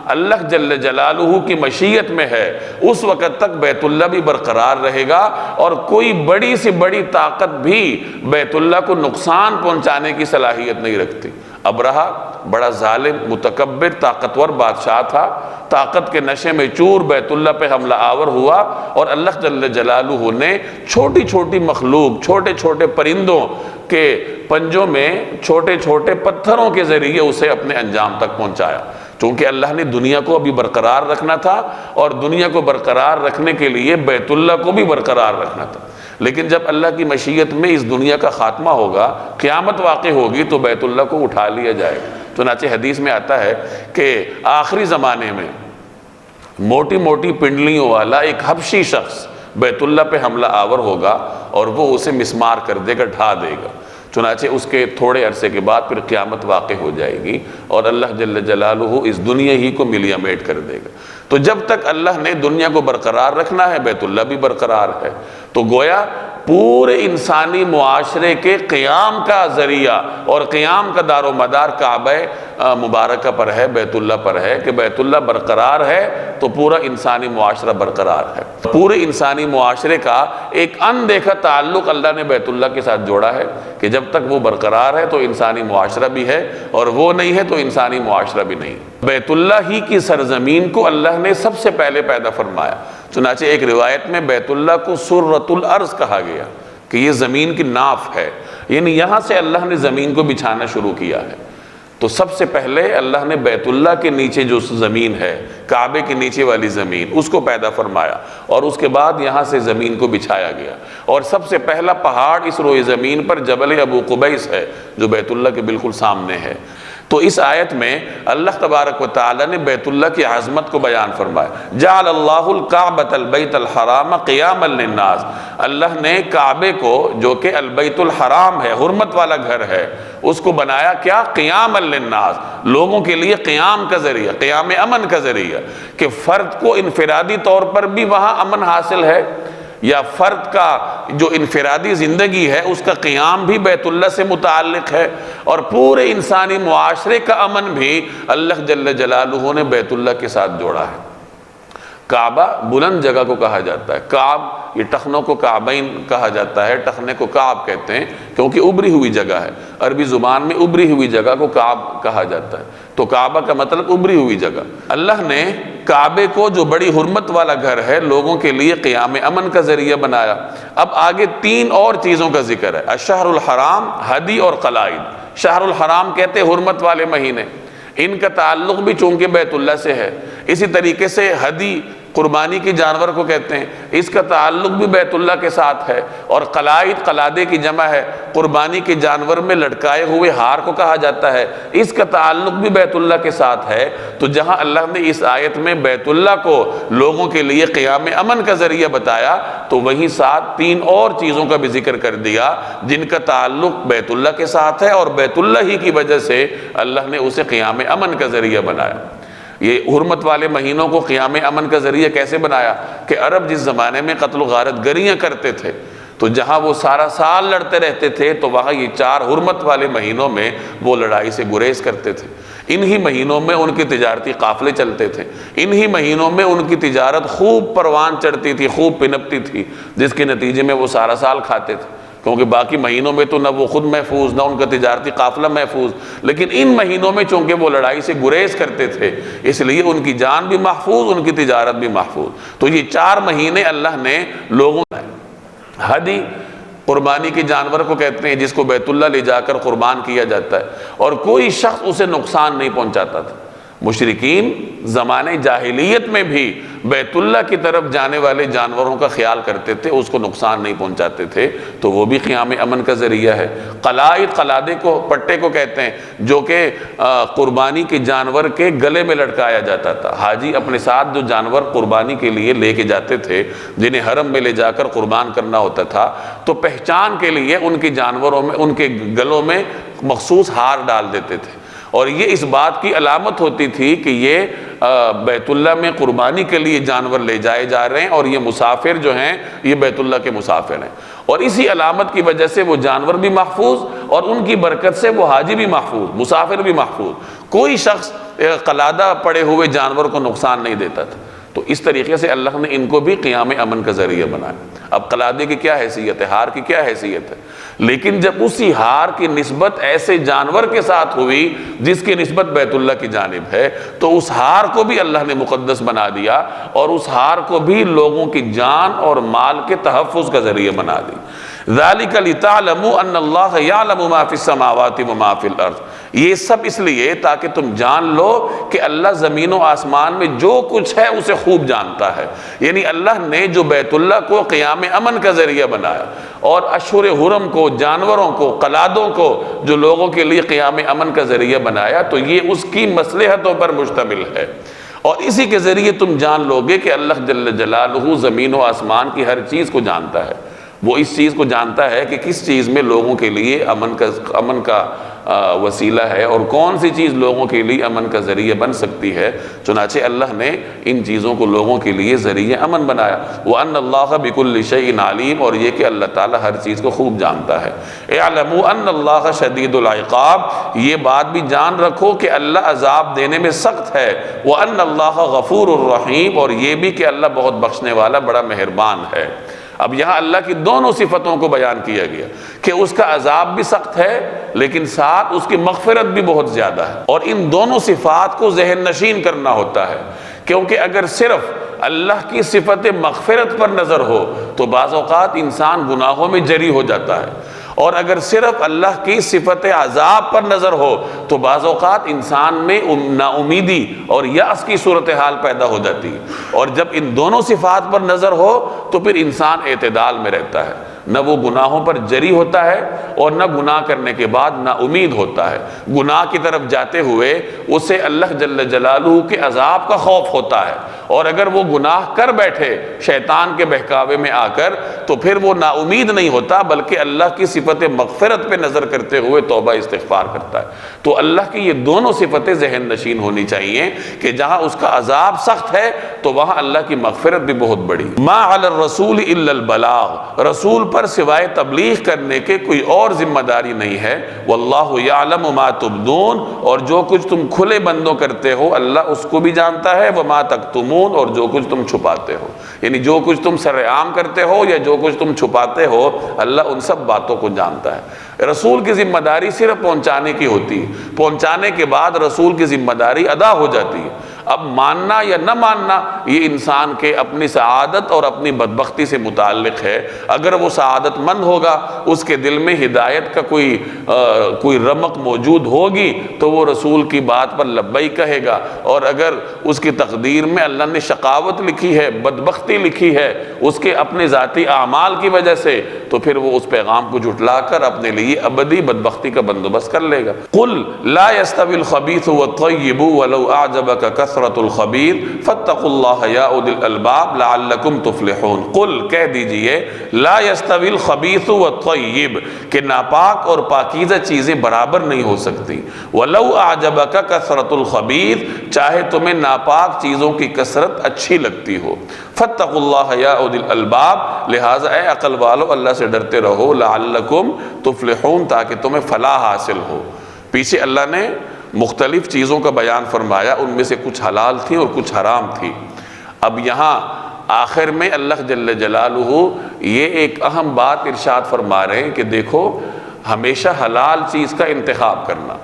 Speaker 1: اللہ جل جلالہ کی مشیت میں ہے، اس وقت تک بیت اللہ بھی برقرار رہے گا، اور کوئی بڑی سے بڑی طاقت بھی بیت اللہ کو نقصان پہنچانے کی صلاحیت نہیں رکھتی۔ ابرہہ بڑا ظالم، متکبر، طاقتور بادشاہ تھا، طاقت کے نشے میں چور بیت اللہ پہ حملہ آور ہوا، اور اللہ جل جلالہ نے چھوٹی چھوٹی مخلوق، چھوٹے چھوٹے پرندوں کے پنجوں میں چھوٹے چھوٹے پتھروں کے ذریعے اسے اپنے انجام تک پہنچایا۔ چونکہ اللہ نے دنیا کو ابھی برقرار رکھنا تھا، اور دنیا کو برقرار رکھنے کے لیے بیت اللہ کو بھی برقرار رکھنا تھا۔ لیکن جب اللہ کی مشیت میں اس دنیا کا خاتمہ ہوگا، قیامت واقع ہوگی، تو بیت اللہ کو اٹھا لیا جائے گا۔ چنانچہ حدیث میں آتا ہے کہ آخری زمانے میں موٹی موٹی پنڈلیوں والا ایک حبشی شخص بیت اللہ پہ حملہ آور ہوگا، اور وہ اسے مسمار کر دے گا، ڈھا دے گا۔ چنانچہ اس کے تھوڑے عرصے کے بعد پھر قیامت واقع ہو جائے گی، اور اللہ جل جلالہ اس دنیا ہی کو ملیا میٹ کر دے گا۔ تو جب تک اللہ نے دنیا کو برقرار رکھنا ہے، بیت اللہ بھی برقرار ہے۔ تو گویا پورے انسانی معاشرے کے قیام کا ذریعہ اور قیام کا دار و مدار کعبہ مبارکہ پر ہے، بیت اللہ پر ہے، کہ بیت اللہ برقرار ہے تو پورا انسانی معاشرہ برقرار ہے۔ پورے انسانی معاشرے کا ایک اندیکھا تعلق اللہ نے بیت اللہ کے ساتھ جوڑا ہے، کہ جب تک وہ برقرار ہے تو انسانی معاشرہ بھی ہے، اور وہ نہیں ہے تو انسانی معاشرہ بھی نہیں۔ بیت اللہ ہی کی سرزمین کو اللہ نے سب سے پہلے پیدا فرمایا۔ چنانچہ ایک روایت میں بیت اللہ کو سرۃ الارض کہا گیا، کہ یہ زمین کی ناف ہے، یعنی یہاں سے اللہ نے زمین کو بچھانا شروع کیا ہے۔ تو سب سے پہلے اللہ نے بیت اللہ کے نیچے جو زمین ہے، کعبے کے نیچے والی زمین، اس کو پیدا فرمایا، اور اس کے بعد یہاں سے زمین کو بچھایا گیا۔ اور سب سے پہلا پہاڑ اس روئے زمین پر جبل ابو قبیس ہے، جو بیت اللہ کے بالکل سامنے ہے۔ تو اس آیت میں اللہ تبارک و تعالی نے بیت اللہ کی عظمت کو بیان فرمایا۔ جعل اللہ الکعبۃ البیت الحرام قیاما للناس، اللہ نے کعبے کو، جو کہ البیت الحرام ہے، حرمت والا گھر ہے، اس کو بنایا کیا؟ قیاما للناس، لوگوں کے لیے قیام کا ذریعہ، قیام امن کا ذریعہ، کہ فرد کو انفرادی طور پر بھی وہاں امن حاصل ہے، یا فرد کا جو انفرادی زندگی ہے اس کا قیام بھی بیت اللہ سے متعلق ہے، اور پورے انسانی معاشرے کا امن بھی اللہ جل جلالہ نے بیت اللہ کے ساتھ جوڑا ہے۔ کعبہ بلند جگہ کو کہا جاتا ہے، کعب یہ ٹخنوں کو کعبین کہا جاتا ہے، ٹخنے کو کعب کہتے ہیں کیونکہ ابری ہوئی جگہ ہے، عربی زبان میں ابری ہوئی جگہ کو کعب کہا جاتا ہے، تو کعبہ کا مطلب ابری ہوئی جگہ۔ اللہ نے کعبے کو، جو بڑی حرمت والا گھر ہے، لوگوں کے لیے قیام امن کا ذریعہ بنایا۔ اب آگے تین اور چیزوں کا ذکر ہے، الشہر الحرام، ہدی اور قلائد۔ شہر الحرام کہتے ہیں حرمت والے مہینے، ان کا تعلق بھی چونکہ بیت اللہ سے ہے۔ اسی طریقے سے ہدی قربانی کے جانور کو کہتے ہیں، اس کا تعلق بھی بیت اللہ کے ساتھ ہے۔ اور قلائد، قلادے کی جمع ہے، قربانی کے جانور میں لٹکائے ہوئے ہار کو کہا جاتا ہے، اس کا تعلق بھی بیت اللہ کے ساتھ ہے۔ تو جہاں اللہ نے اس آیت میں بیت اللہ کو لوگوں کے لیے قیام امن کا ذریعہ بتایا، تو وہیں ساتھ تین اور چیزوں کا بھی ذکر کر دیا جن کا تعلق بیت اللہ کے ساتھ ہے، اور بیت اللہ ہی کی وجہ سے اللہ نے اسے قیام امن کا ذریعہ بنایا۔ یہ حرمت والے مہینوں کو قیام امن کا ذریعہ کیسے بنایا؟ کہ عرب جس زمانے میں قتل و غارت گریاں کرتے تھے، تو جہاں وہ سارا سال لڑتے رہتے تھے، تو وہاں یہ چار حرمت والے مہینوں میں وہ لڑائی سے گریز کرتے تھے۔ انہی مہینوں میں ان کے تجارتی قافلے چلتے تھے، انہی مہینوں میں ان کی تجارت خوب پروان چڑھتی تھی، خوب پنپتی تھی، جس کے نتیجے میں وہ سارا سال کھاتے تھے، کیونکہ باقی مہینوں میں تو نہ وہ خود محفوظ، نہ ان کا تجارتی قافلہ محفوظ، لیکن ان مہینوں میں چونکہ وہ لڑائی سے گریز کرتے تھے، اس لیے ان کی جان بھی محفوظ، ان کی تجارت بھی محفوظ۔ تو یہ چار مہینے اللہ نے لوگوں ہدی قربانی کے جانور کو کہتے ہیں، جس کو بیت اللہ لے جا کر قربان کیا جاتا ہے، اور کوئی شخص اسے نقصان نہیں پہنچاتا تھا۔ مشرکین زمانے جاہلیت میں بھی بیت اللہ کی طرف جانے والے جانوروں کا خیال کرتے تھے، اس کو نقصان نہیں پہنچاتے تھے، تو وہ بھی قیام امن کا ذریعہ ہے۔ قلائد، قلادے کو، پٹے کو کہتے ہیں، جو کہ قربانی کے جانور کے گلے میں لٹکایا جاتا تھا۔ حاجی اپنے ساتھ جو جانور قربانی کے لیے لے کے جاتے تھے، جنہیں حرم میں لے جا کر قربان کرنا ہوتا تھا، تو پہچان کے لیے ان کے جانوروں میں، ان کے گلوں میں مخصوص ہار ڈال دیتے تھے، اور یہ اس بات کی علامت ہوتی تھی کہ یہ بیت اللہ میں قربانی کے لیے جانور لے جائے جا رہے ہیں اور یہ مسافر جو ہیں یہ بیت اللہ کے مسافر ہیں، اور اسی علامت کی وجہ سے وہ جانور بھی محفوظ اور ان کی برکت سے وہ حاجی بھی محفوظ، مسافر بھی محفوظ، کوئی شخص قلادہ پڑے ہوئے جانور کو نقصان نہیں دیتا تھا۔ تو اس طریقے سے اللہ نے ان کو بھی قیام امن کا ذریعہ بنایا۔ اب قلادے کی کیا حیثیت ہے، ہار کی کیا حیثیت ہے، لیکن جب اسی ہار کی نسبت ایسے جانور کے ساتھ ہوئی جس کی نسبت بیت اللہ کی جانب ہے، تو اس ہار کو بھی اللہ نے مقدس بنا دیا اور اس ہار کو بھی لوگوں کی جان اور مال کے تحفظ کا ذریعہ بنا دی۔ ذَلِكَ لِتَعْلَمُوا أَنَّ اللَّهَ يَعْلَمُ مَا فِي السَّمَاوَاتِ وَمَا فِي الْأَرْضِ، یہ سب اس لیے تاکہ تم جان لو کہ اللہ زمین و آسمان میں جو کچھ ہے اسے خوب جانتا ہے۔ یعنی اللہ نے جو بیت اللہ کو قیام امن کا ذریعہ بنایا اور اشہر حرم کو، جانوروں کو، قلادوں کو جو لوگوں کے لیے قیام امن کا ذریعہ بنایا، تو یہ اس کی مصلحتوں پر مشتمل ہے، اور اسی کے ذریعے تم جان لو گے کہ اللہ جل جلالہ زمین و آسمان کی ہر چیز کو جانتا ہے۔ وہ اس چیز کو جانتا ہے کہ کس چیز میں لوگوں کے لیے امن کا وسیلہ ہے اور کون سی چیز لوگوں کے لیے امن کا ذریعہ بن سکتی ہے۔ چنانچہ اللہ نے ان چیزوں کو لوگوں کے لیے ذریعہ امن بنایا۔ وَأَنَّ اللَّهَ بِكُلِّ شَيْءٍ عَلِيمٌ، اور یہ کہ اللہ تعالیٰ ہر چیز کو خوب جانتا ہے۔ اعلموا ان اللہ شدید العقاب، یہ بات بھی جان رکھو کہ اللہ عذاب دینے میں سخت ہے۔ وَأَنَّ اللَّهَ غَفُورٌ رَحِيمٌ، اور یہ بھی کہ اللہ بہت بخشنے والا بڑا مہربان ہے۔ اب یہاں اللہ کی دونوں صفتوں کو بیان کیا گیا کہ اس کا عذاب بھی سخت ہے لیکن ساتھ اس کی مغفرت بھی بہت زیادہ ہے، اور ان دونوں صفات کو ذہن نشین کرنا ہوتا ہے، کیونکہ اگر صرف اللہ کی صفت مغفرت پر نظر ہو تو بعض اوقات انسان گناہوں میں جری ہو جاتا ہے، اور اگر صرف اللہ کی صفت عذاب پر نظر ہو تو بعض اوقات انسان میں نا امیدی اور یأس کی صورتحال پیدا ہو جاتی ہے، اور جب ان دونوں صفات پر نظر ہو تو پھر انسان اعتدال میں رہتا ہے، نہ وہ گناہوں پر جری ہوتا ہے اور نہ گناہ کرنے کے بعد نا امید ہوتا ہے۔ گناہ کی طرف جاتے ہوئے اسے اللہ جل جلالہ کے عذاب کا خوف ہوتا ہے، اور اگر وہ گناہ کر بیٹھے شیطان کے بہکاوے میں آ کر تو پھر وہ نا امید نہیں ہوتا بلکہ اللہ کی صفت مغفرت پہ نظر کرتے ہوئے توبہ استغفار کرتا ہے۔ تو اللہ کی یہ دونوں صفتیں ذہن نشین ہونی چاہیے کہ جہاں اس کا عذاب سخت ہے تو وہاں اللہ کی مغفرت بھی بہت بڑی۔ ما علی الرسول الا البلاغ، رسول پر سوائے تبلیغ کرنے کے کوئی اور ذمہ داری نہیں ہے۔ واللہ یعلم ما تبدون، اور جو کچھ تم کھلے بندوں کرتے ہو اللہ اس کو بھی جانتا ہے، وما تکتمون، اور جو کچھ تم چھپاتے ہو، یعنی جو کچھ تم سر عام کرتے ہو یا جو کچھ تم چھپاتے ہو اللہ ان سب باتوں کو جانتا ہے۔ رسول کی ذمہ داری صرف پہنچانے کی ہوتی ہے، پہنچانے کے بعد رسول کی ذمہ داری ادا ہو جاتی ہے۔ اب ماننا یا نہ ماننا یہ انسان کے اپنی سعادت اور اپنی بدبختی سے متعلق ہے۔ اگر وہ سعادت مند ہوگا، اس کے دل میں ہدایت کا کوئی رمق موجود ہوگی تو وہ رسول کی بات پر لبیک کہے گا، اور اگر اس کی تقدیر میں اللہ نے شقاوت لکھی ہے، بدبختی لکھی ہے اس کے اپنے ذاتی اعمال کی وجہ سے، تو پھر وہ اس پیغام کو جھٹلا کر اپنے لیے ابدی بدبختی کا بندوبست کر لے گا۔ قل لا يستوي الخبيث والطيب ولو اعجبك كثرة الخبيث فاتقوا الله يا اولي الالباب لعلكم تفلحون۔ قل کہہ دیجئے لا يستوي الخبيث والطيب، کہ ناپاک اور پاکیزہ چیزیں برابر نہیں ہو سکتی۔ ولو اعجبك كثرة الخبيث، چاہے تمہیں ناپاک چیزوں کی کثرت اچھی لگتی ہو۔ فاتقوا الله يا اولي الالباب، لہٰذا اے عقل والو اللہ سے ڈرتے رہو، لعلکم تفلحون، تاکہ تمہیں فلاح حاصل ہو۔ پیچھے اللہ نے مختلف چیزوں کا بیان فرمایا، ان میں سے کچھ حلال تھی اور کچھ حرام تھی۔ اب یہاں آخر میں اللہ جل جلالہ یہ ایک اہم بات ارشاد فرما رہے ہیں کہ دیکھو ہمیشہ حلال چیز کا انتخاب کرنا،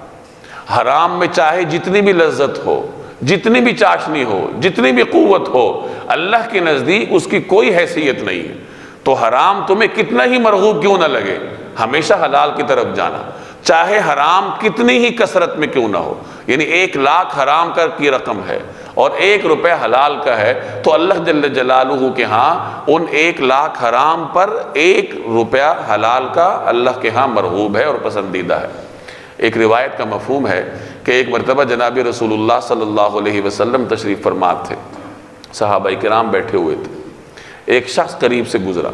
Speaker 1: حرام میں چاہے جتنی بھی لذت ہو، جتنی بھی چاشنی ہو، جتنی بھی قوت ہو، اللہ کے نزدیک اس کی کوئی حیثیت نہیں ہے۔ تو حرام تمہیں کتنا ہی مرغوب کیوں نہ لگے، ہمیشہ حلال کی طرف جانا، چاہے حرام کتنی ہی کثرت میں کیوں نہ ہو۔ یعنی 1,00,000 حرام کی رقم ہے اور 1 روپے حلال کا ہے، تو اللہ جل جلالہ کے ہاں ان 1,00,000 حرام پر 1 روپیہ حلال کا اللہ کے ہاں مرغوب ہے اور پسندیدہ ہے۔ ایک روایت کا مفہوم ہے کہ ایک مرتبہ جناب رسول اللہ صلی اللہ علیہ وسلم تشریف فرما تھے، صحابہ کرام بیٹھے ہوئے تھے، ایک شخص قریب سے گزرا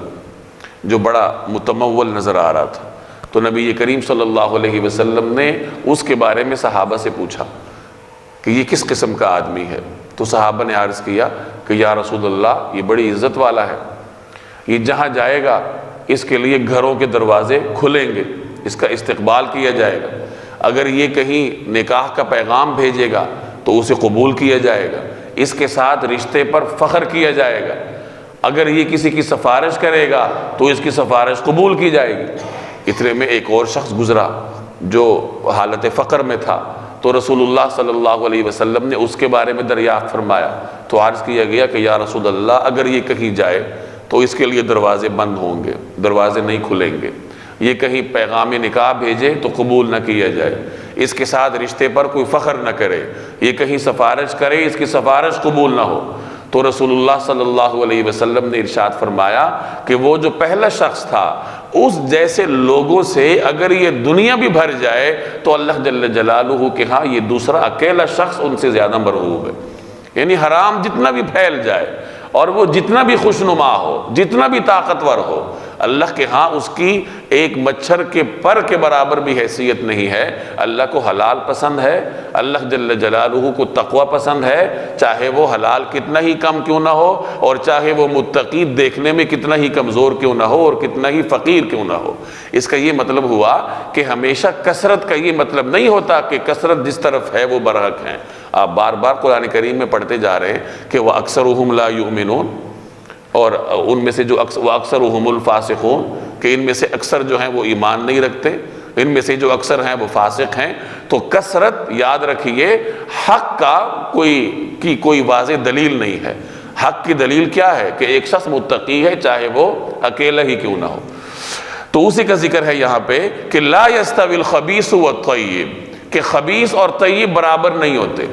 Speaker 1: جو بڑا متمول نظر آ رہا تھا، تو نبی کریم صلی اللہ علیہ وسلم نے اس کے بارے میں صحابہ سے پوچھا کہ یہ کس قسم کا آدمی ہے؟ تو صحابہ نے عرض کیا کہ یا رسول اللہ، یہ بڑی عزت والا ہے، یہ جہاں جائے گا اس کے لیے گھروں کے دروازے کھلیں گے، اس کا استقبال کیا جائے گا، اگر یہ کہیں نکاح کا پیغام بھیجے گا تو اسے قبول کیا جائے گا، اس کے ساتھ رشتے پر فخر کیا جائے گا، اگر یہ کسی کی سفارش کرے گا تو اس کی سفارش قبول کی جائے گی۔ اتنے میں ایک اور شخص گزرا جو حالت فقر میں تھا، تو رسول اللہ صلی اللہ علیہ وسلم نے اس کے بارے میں دریافت فرمایا، تو عرض کیا گیا کہ یا رسول اللہ، اگر یہ کہیں جائے تو اس کے لیے دروازے بند ہوں گے، دروازے نہیں کھلیں گے، یہ کہیں پیغام نکاح بھیجے تو قبول نہ کیا جائے، اس کے ساتھ رشتے پر کوئی فخر نہ کرے، یہ کہیں سفارش کرے اس کی سفارش قبول نہ ہو۔ تو رسول اللہ صلی اللہ علیہ وسلم نے ارشاد فرمایا کہ وہ جو پہلا شخص تھا، اس جیسے لوگوں سے اگر یہ دنیا بھی بھر جائے تو اللہ جل جلالہ کے ہاں یہ دوسرا اکیلا شخص ان سے زیادہ مرغوب ہے۔ یعنی حرام جتنا بھی پھیل جائے اور وہ جتنا بھی خوشنما ہو، جتنا بھی طاقتور ہو، اللہ کے ہاں اس کی ایک مچھر کے پر کے برابر بھی حیثیت نہیں ہے۔ اللہ کو حلال پسند ہے، اللہ جل جلالہ کو تقوی پسند ہے، چاہے وہ حلال کتنا ہی کم کیوں نہ ہو، اور چاہے وہ متقی دیکھنے میں کتنا ہی کمزور کیوں نہ ہو اور کتنا ہی فقیر کیوں نہ ہو۔ اس کا یہ مطلب ہوا کہ ہمیشہ کثرت کا یہ مطلب نہیں ہوتا کہ کثرت جس طرف ہے وہ برحق ہیں۔ آپ بار بار قرآن کریم میں پڑھتے جا رہے ہیں کہ وَأَكْثَرُهُمْ لَا يُؤْمِنُونَ، اور ان میں سے جو وَأَكْثَرُهُمُ الْفَاسِقُونَ، کہ ان میں سے اکثر جو ہیں وہ ایمان نہیں رکھتے، ان میں سے جو اکثر ہیں وہ فاسق ہیں۔ تو کثرت یاد رکھیے حق کا کوئی واضح دلیل نہیں ہے۔ حق کی دلیل کیا ہے کہ ایک شخص متقی ہے چاہے وہ اکیلا ہی کیوں نہ ہو۔ تو اسی کا ذکر ہے یہاں پہ کہ لا يستوی الخبیث والطیب، کہ خبیث اور طیب برابر نہیں ہوتے،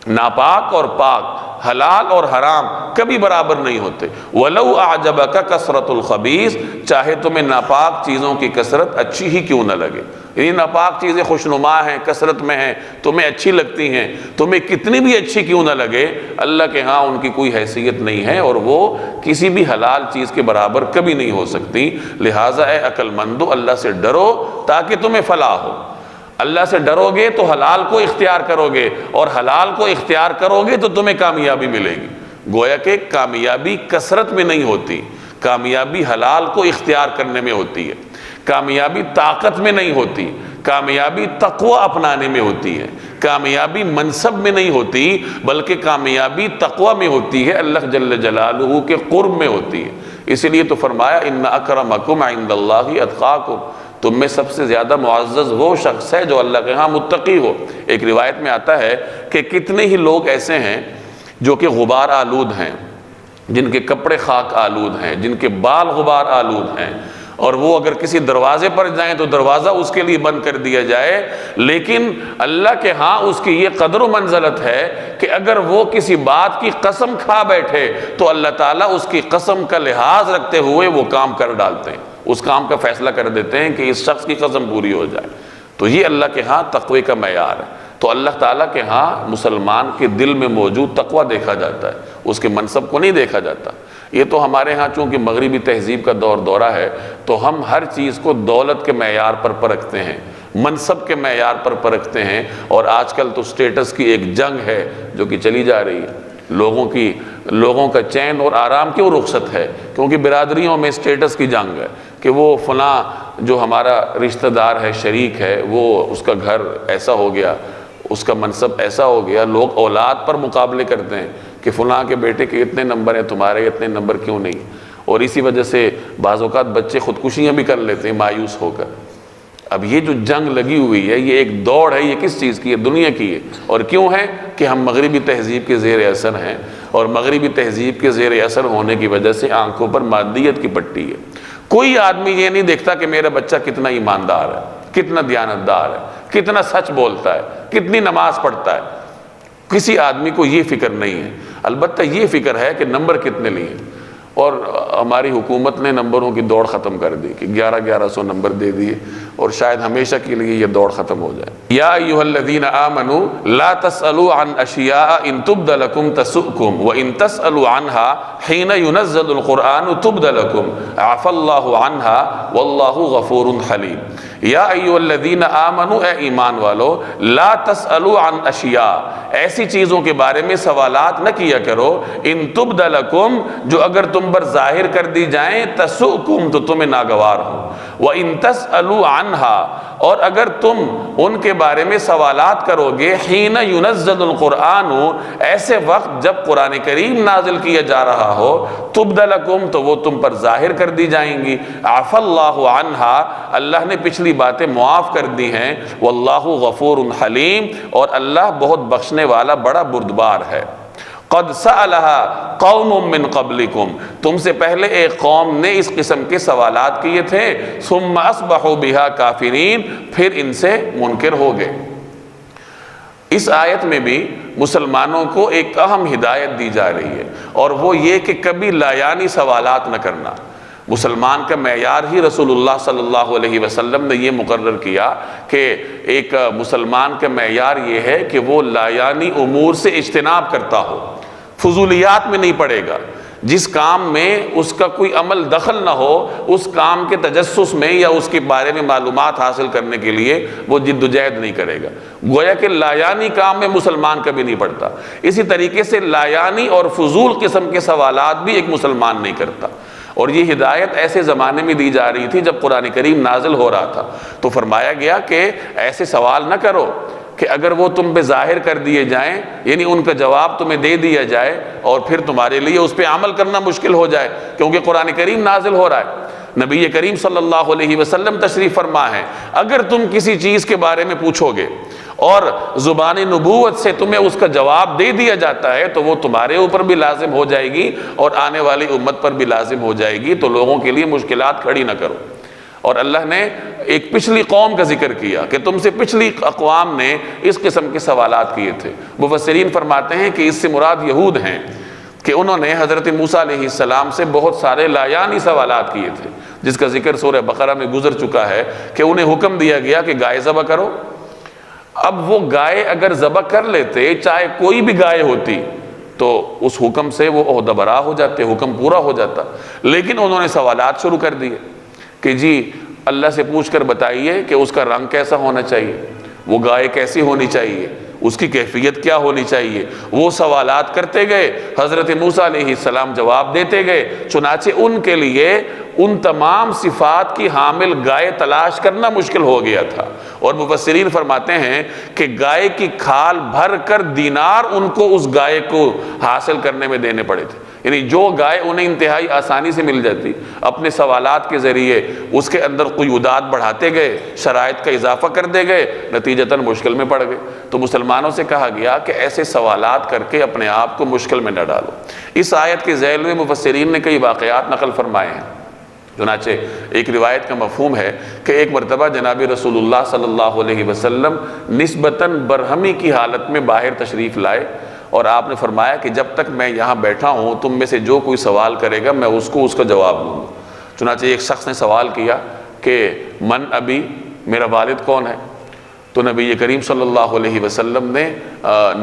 Speaker 1: ناپاک اور پاک، حلال اور حرام کبھی برابر نہیں ہوتے۔ وَلَوْ أَعْجَبَكَ كَثْرَةُ الْخَبِيثِ، چاہے تمہیں ناپاک چیزوں کی کثرت اچھی ہی کیوں نہ لگے، یعنی ناپاک چیزیں خوشنما ہیں، کثرت میں ہیں، تمہیں اچھی لگتی ہیں، تمہیں کتنی بھی اچھی کیوں نہ لگے، اللہ کے ہاں ان کی کوئی حیثیت نہیں ہے اور وہ کسی بھی حلال چیز کے برابر کبھی نہیں ہو سکتی۔ لہٰذا اے عقل مندو، اللہ سے ڈرو تاکہ تمہیں فلاح ہو۔ اللہ سے ڈرو گے تو حلال کو اختیار کرو گے، اور حلال کو اختیار کرو گے تو تمہیں کامیابی ملے گی۔ گویا کہ کامیابی کثرت میں نہیں ہوتی، کامیابی حلال کو اختیار کرنے میں ہوتی ہے، کامیابی طاقت میں نہیں ہوتی، کامیابی تقوی اپنانے میں ہوتی ہے، کامیابی منصب میں نہیں ہوتی بلکہ کامیابی تقوی میں ہوتی ہے، اللہ جل جلالہ کے قرب میں ہوتی ہے۔ اسی لیے تو فرمایا ان اکرمکم عند اللہ اتقاکم، تم میں سب سے زیادہ معزز وہ شخص ہے جو اللہ کے ہاں متقی ہو۔ ایک روایت میں آتا ہے کہ کتنے ہی لوگ ایسے ہیں جو کہ غبار آلود ہیں، جن کے کپڑے خاک آلود ہیں، جن کے بال غبار آلود ہیں، اور وہ اگر کسی دروازے پر جائیں تو دروازہ اس کے لیے بند کر دیا جائے، لیکن اللہ کے ہاں اس کی یہ قدر و منزلت ہے کہ اگر وہ کسی بات کی قسم کھا بیٹھے تو اللہ تعالیٰ اس کی قسم کا لحاظ رکھتے ہوئے وہ کام کر ڈالتے ہیں، اس کام کا فیصلہ کر دیتے ہیں کہ اس شخص کی قسم پوری ہو جائے۔ تو یہ اللہ کے ہاں تقوی کا معیار ہے۔ تو اللہ تعالیٰ کے ہاں مسلمان کے دل میں موجود تقوی دیکھا جاتا ہے، اس کے منصب کو نہیں دیکھا جاتا۔ یہ تو ہمارے ہاں چونکہ مغربی تہذیب کا دورہ ہے تو ہم ہر چیز کو دولت کے معیار پر پرکھتے ہیں، منصب کے معیار پر پرکھتے ہیں، اور آج کل تو سٹیٹس کی ایک جنگ ہے جو کہ چلی جا رہی ہے۔ لوگوں کا چین اور آرام کیوں رخصت ہے؟ کیونکہ برادریوں میں سٹیٹس کی جنگ ہے کہ وہ فلاں جو ہمارا رشتہ دار ہے، شریک ہے، وہ اس کا گھر ایسا ہو گیا، اس کا منصب ایسا ہو گیا۔ لوگ اولاد پر مقابلے کرتے ہیں کہ فلاں کے بیٹے کے اتنے نمبر ہیں، تمہارے اتنے نمبر کیوں نہیں؟ اور اسی وجہ سے بعض اوقات بچے خودکشیاں بھی کر لیتے ہیں مایوس ہو کر۔ اب یہ جو جنگ لگی ہوئی ہے، یہ ایک دوڑ ہے، یہ کس چیز کی ہے؟ دنیا کی ہے۔ اور کیوں ہے؟ کہ ہم مغربی تہذیب کے زیر اثر ہیں، اور مغربی تہذیب کے زیر اثر ہونے کی وجہ سے آنکھوں پر مادیت کی پٹی ہے۔ کوئی آدمی یہ نہیں دیکھتا کہ میرا بچہ کتنا ایماندار ہے، کتنا دیانتدار ہے، کتنا سچ بولتا ہے، کتنی نماز پڑھتا ہے۔ کسی آدمی کو یہ فکر نہیں ہے۔ البتہ یہ فکر ہے کہ نمبر کتنے لیے، اور ہماری حکومت نے نمبروں کی دوڑ ختم کر دی کہ 1100 نمبر دے دیے، اور شاید ہمیشہ کے لیے یہ دوڑ ختم ہو جائے۔ یا ایھا الذین آمنوا لا تسألوا عن اشیاء ان تبد لکم تسؤکم وان تسألوا عنها حین ينزل القرآن تبد لکم عفا اللہ عنها واللہ غفور حلیم۔ یا ایھا الذین آمنوا، اے ایمان والو، لا تسألوا عن اشیاء، ایسی چیزوں کے بارے میں سوالات نہ کیا کرو، ان تبد لکم، جو اگر تم پر ظاہر کر دی جائیں، تسؤکم، تو تمہیں ناگوار ہو، وَإِن تسألوا عنہا، اور اگر تم ان کے بارے میں سوالات کرو گے، حین ینزل القرآن، ایسے وقت جب قرآن کریم نازل کیا جا رہا ہو، تبد لکم، تو وہ تم پر ظاہر کر دی جائیں گی، عفا اللہ عنہا، اللہ نے پچھلی باتیں معاف کر دی ہیں، واللہ غفور حلیم، اور اللہ بہت بخشنے والا بڑا بردبار ہے۔ قد سألها قوم من قبلکم، تم سے پہلے ایک قوم نے اس قسم کے سوالات کیے تھے، ثم اصبحوا بها کافرین، پھر ان سے منکر ہو گئے۔ اس آیت میں بھی مسلمانوں کو ایک اہم ہدایت دی جا رہی ہے، اور وہ یہ کہ کبھی لایانی سوالات نہ کرنا۔ مسلمان کا معیار ہی رسول اللہ صلی اللہ علیہ وسلم نے یہ مقرر کیا کہ ایک مسلمان کا معیار یہ ہے کہ وہ لایانی امور سے اجتناب کرتا ہو، فضولیات میں نہیں پڑے گا، جس کام میں اس کا کوئی عمل دخل نہ ہو، اس کام کے تجسس میں یا اس کے بارے میں معلومات حاصل کرنے کے لیے وہ جد و جہد نہیں کرے گا۔ گویا کہ لایانی کام میں مسلمان کبھی نہیں پڑتا۔ اسی طریقے سے لایانی اور فضول قسم کے سوالات بھی ایک مسلمان نہیں کرتا۔ اور یہ ہدایت ایسے زمانے میں دی جا رہی تھی جب قرآن کریم نازل ہو رہا تھا، تو فرمایا گیا کہ ایسے سوال نہ کرو کہ اگر وہ تم پہ ظاہر کر دیے جائیں، یعنی ان کا جواب تمہیں دے دیا جائے اور پھر تمہارے لیے اس پہ عمل کرنا مشکل ہو جائے، کیونکہ قرآن کریم نازل ہو رہا ہے۔ نبی کریم صلی اللہ علیہ وسلم تشریف فرما ہے، اگر تم کسی چیز کے بارے میں پوچھو گے اور زبان نبوت سے تمہیں اس کا جواب دے دیا جاتا ہے، تو وہ تمہارے اوپر بھی لازم ہو جائے گی اور آنے والی امت پر بھی لازم ہو جائے گی، تو لوگوں کے لیے مشکلات کھڑی نہ کرو۔ اور اللہ نے ایک پچھلی قوم کا ذکر کیا کہ تم سے پچھلی اقوام نے اس قسم کے سوالات کیے تھے۔ مفسرین فرماتے ہیں کہ اس سے مراد یہود ہیں کہ انہوں نے حضرت موسیٰ علیہ السلام سے بہت سارے لایانی سوالات کیے تھے، جس کا ذکر سورہ بقرہ میں گزر چکا ہے کہ انہیں حکم دیا گیا کہ گائے ذبح کرو۔ اب وہ گائے اگر ذبح کر لیتے، چاہے کوئی بھی گائے ہوتی، تو اس حکم سے وہ عہدہ برا ہو جاتے، حکم پورا ہو جاتا، لیکن انہوں نے سوالات شروع کر دیے کہ جی اللہ سے پوچھ کر بتائیے کہ اس کا رنگ کیسا ہونا چاہیے، وہ گائے کیسی ہونی چاہیے، اس کی کیفیت کیا ہونی چاہیے۔ وہ سوالات کرتے گئے، حضرت موسیٰ علیہ السلام جواب دیتے گئے، چنانچہ ان کے لیے ان تمام صفات کی حامل گائے تلاش کرنا مشکل ہو گیا تھا۔ اور مفسرین فرماتے ہیں کہ گائے کی کھال بھر کر دینار ان کو اس گائے کو حاصل کرنے میں دینے پڑے تھے، یعنی جو گائے انہیں انتہائی آسانی سے مل جاتی، اپنے سوالات کے ذریعے اس کے اندر قیودات بڑھاتے گئے، شرائط کا اضافہ کرتے گئے، نتیجتاً مشکل میں پڑ گئے۔ تو مسلمانوں سے کہا گیا کہ ایسے سوالات کر کے اپنے آپ کو مشکل میں نہ ڈالو۔ اس آیت کے ذیل میں مفسرین نے کئی واقعات نقل فرمائے ہیں۔ چنانچہ ایک روایت کا مفہوم ہے کہ ایک مرتبہ جناب رسول اللہ صلی اللہ علیہ وسلم نسبتاً برہمی کی حالت میں باہر تشریف لائے، اور آپ نے فرمایا کہ جب تک میں یہاں بیٹھا ہوں تم میں سے جو کوئی سوال کرے گا میں اس کو اس کا جواب دوں گا۔ چنانچہ ایک شخص نے سوال کیا کہ من ابی، میرا والد کون ہے؟ تو نبی کریم صلی اللہ علیہ وسلم نے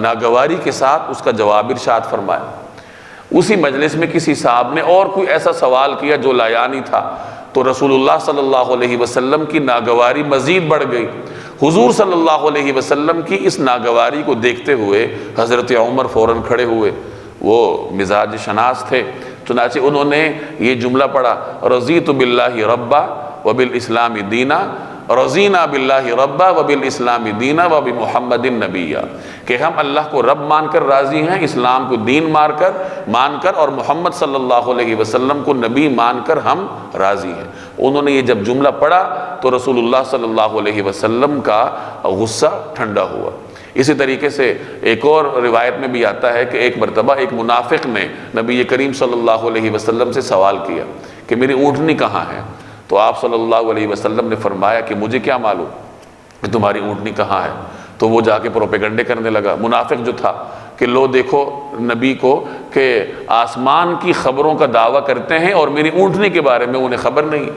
Speaker 1: ناگواری کے ساتھ اس کا جواب ارشاد فرمایا۔ اسی مجلس میں کسی صاحب نے اور کوئی ایسا سوال کیا جو لایانی تھا، تو رسول اللہ صلی اللہ علیہ وسلم کی ناگواری مزید بڑھ گئی۔ حضور صلی اللہ علیہ وسلم کی اس ناگواری کو دیکھتے ہوئے حضرت عمر فوراً کھڑے ہوئے، وہ مزاج شناس تھے، چنانچہ انہوں نے یہ جملہ پڑھا، رضیت باللہ ربا وبالاسلام دینا، رضینا باللہ ربا وبالاسلام دینا وبمحمد نبیا، کہ ہم اللہ کو رب مان کر راضی ہیں، اسلام کو دین مان کر اور محمد صلی اللہ علیہ وسلم کو نبی مان کر ہم راضی ہیں۔ انہوں نے یہ جب جملہ پڑھا تو رسول اللہ صلی اللہ علیہ وسلم کا غصہ ٹھنڈا ہوا۔ اسی طریقے سے ایک اور روایت میں بھی آتا ہے کہ ایک مرتبہ ایک منافق نے نبی کریم صلی اللہ علیہ وسلم سے سوال کیا کہ میری اونٹنی کہاں ہے؟ تو آپ صلی اللہ علیہ وسلم نے فرمایا کہ مجھے کیا معلوم کہ تمہاری اونٹنی کہاں ہے؟ تو وہ جا کے پروپیگنڈے کرنے لگا، منافق جو تھا، کہ لو دیکھو نبی کو کہ آسمان کی خبروں کا دعویٰ کرتے ہیں اور میری اونٹنی کے بارے میں انہیں خبر نہیں۔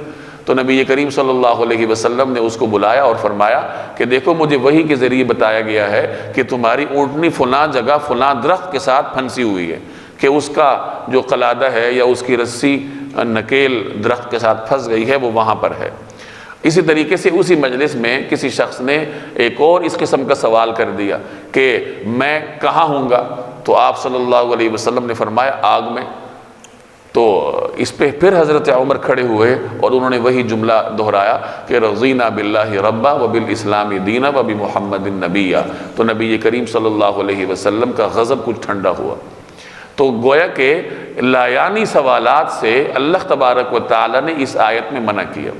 Speaker 1: تو نبی کریم صلی اللہ علیہ وسلم نے اس کو بلایا اور فرمایا کہ دیکھو مجھے وحی کے ذریعے بتایا گیا ہے کہ تمہاری اونٹنی فلاں جگہ فلاں درخت کے ساتھ پھنسی ہوئی ہے، کہ اس کا جو قلادہ ہے یا اس کی رسی نکیل درخت کے ساتھ پھنس گئی ہے، وہ وہاں پر ہے۔ اسی طریقے سے اسی مجلس میں کسی شخص نے ایک اور اس قسم کا سوال کر دیا کہ میں کہاں ہوں گا؟ تو آپ صلی اللہ علیہ وسلم نے فرمایا آگ میں۔ تو اس پہ پھر حضرت عمر کھڑے ہوئے اور انہوں نے وہی جملہ دہرایا کہ رضینا باللہ ربا وبالاسلام دینا وبمحمد نبیہ۔ تو نبی کریم صلی اللہ علیہ وسلم کا غضب کچھ ٹھنڈا ہوا۔ تو گویا کہ لایانی سوالات سے اللہ تبارک و تعالیٰ نے اس آیت میں منع کیا،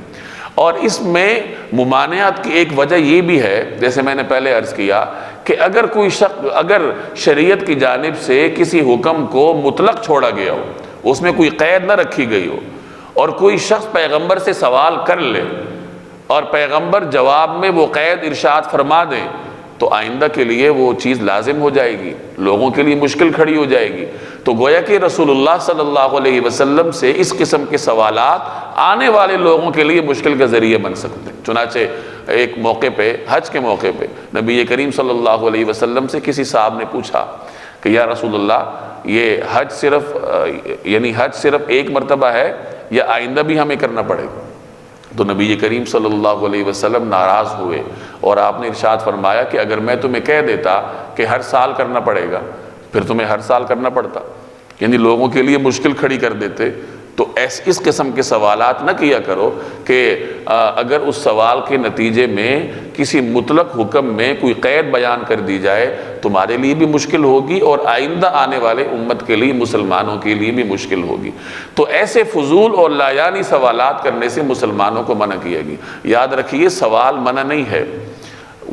Speaker 1: اور اس میں ممانعت کی ایک وجہ یہ بھی ہے، جیسے میں نے پہلے عرض کیا کہ اگر کوئی شخص اگر شریعت کی جانب سے کسی حکم کو مطلق چھوڑا گیا ہو، اس میں کوئی قید نہ رکھی گئی ہو، اور کوئی شخص پیغمبر سے سوال کر لے اور پیغمبر جواب میں وہ قید ارشاد فرما دے، تو آئندہ کے لیے وہ چیز لازم ہو جائے گی، لوگوں کے لیے مشکل کھڑی ہو جائے گی۔ تو گویا کہ رسول اللہ صلی اللہ علیہ وسلم سے اس قسم کے سوالات آنے والے لوگوں کے لیے مشکل کا ذریعہ بن سکتے ہیں۔ چنانچہ ایک موقع پہ، حج کے موقع پہ، نبی کریم صلی اللہ علیہ وسلم سے کسی صاحب نے پوچھا کہ یا رسول اللہ، یہ حج صرف ایک مرتبہ ہے یا آئندہ بھی ہمیں کرنا پڑے گا؟ تو نبی کریم صلی اللہ علیہ وسلم ناراض ہوئے اور آپ نے ارشاد فرمایا کہ اگر میں تمہیں کہہ دیتا کہ ہر سال کرنا پڑے گا، پھر تمہیں ہر سال کرنا پڑتا، یعنی لوگوں کے لیے مشکل کھڑی کر دیتے۔ تو اس قسم کے سوالات نہ کیا کرو کہ اگر اس سوال کے نتیجے میں کسی مطلق حکم میں کوئی قید بیان کر دی جائے، تمہارے لیے بھی مشکل ہوگی اور آئندہ آنے والے امت کے لیے، مسلمانوں کے لیے بھی مشکل ہوگی۔ تو ایسے فضول اور لایانی سوالات کرنے سے مسلمانوں کو منع کیا گیا۔ یاد رکھیے، سوال منع نہیں ہے،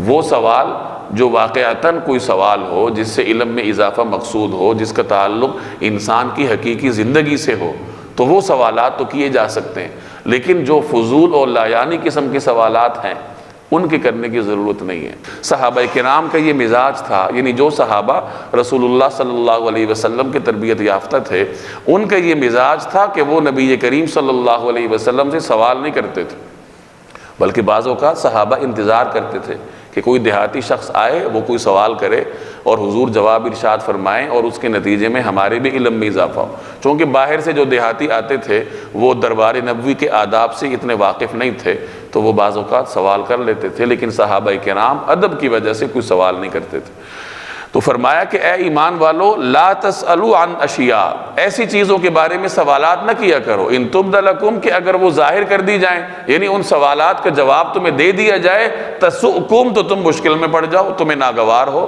Speaker 1: وہ سوال جو واقعتاً کوئی سوال ہو جس سے علم میں اضافہ مقصود ہو، جس کا تعلق انسان کی حقیقی زندگی سے ہو، تو وہ سوالات تو کیے جا سکتے ہیں، لیکن جو فضول اور لایانی قسم کے سوالات ہیں ان کے کرنے کی ضرورت نہیں ہے۔ صحابہ کرام کا یہ مزاج تھا، یعنی جو صحابہ رسول اللہ صلی اللہ علیہ وسلم کے تربیت یافتہ تھے، ان کا یہ مزاج تھا کہ وہ نبی کریم صلی اللہ علیہ وسلم سے سوال نہیں کرتے تھے، بلکہ بعض اوقات صحابہ انتظار کرتے تھے کہ کوئی دیہاتی شخص آئے، وہ کوئی سوال کرے اور حضور جواب ارشاد فرمائیں، اور اس کے نتیجے میں ہمارے بھی علم میں اضافہ ہو۔ چونکہ باہر سے جو دیہاتی آتے تھے وہ دربار نبوی کے آداب سے اتنے واقف نہیں تھے، تو وہ بعض اوقات سوال کر لیتے تھے، لیکن صحابہ کرام ادب کی وجہ سے کوئی سوال نہیں کرتے تھے۔ تو فرمایا کہ اے ایمان والو، لا تسألوا عن اشیاء، ایسی چیزوں کے بارے میں سوالات نہ کیا کرو، ان تبد لکم، کہ اگر وہ ظاہر کر دی جائیں، یعنی ان سوالات کا جواب تمہیں دے دیا جائے، تسؤکم، تو تم مشکل میں پڑ جاؤ، تمہیں ناگوار ہو۔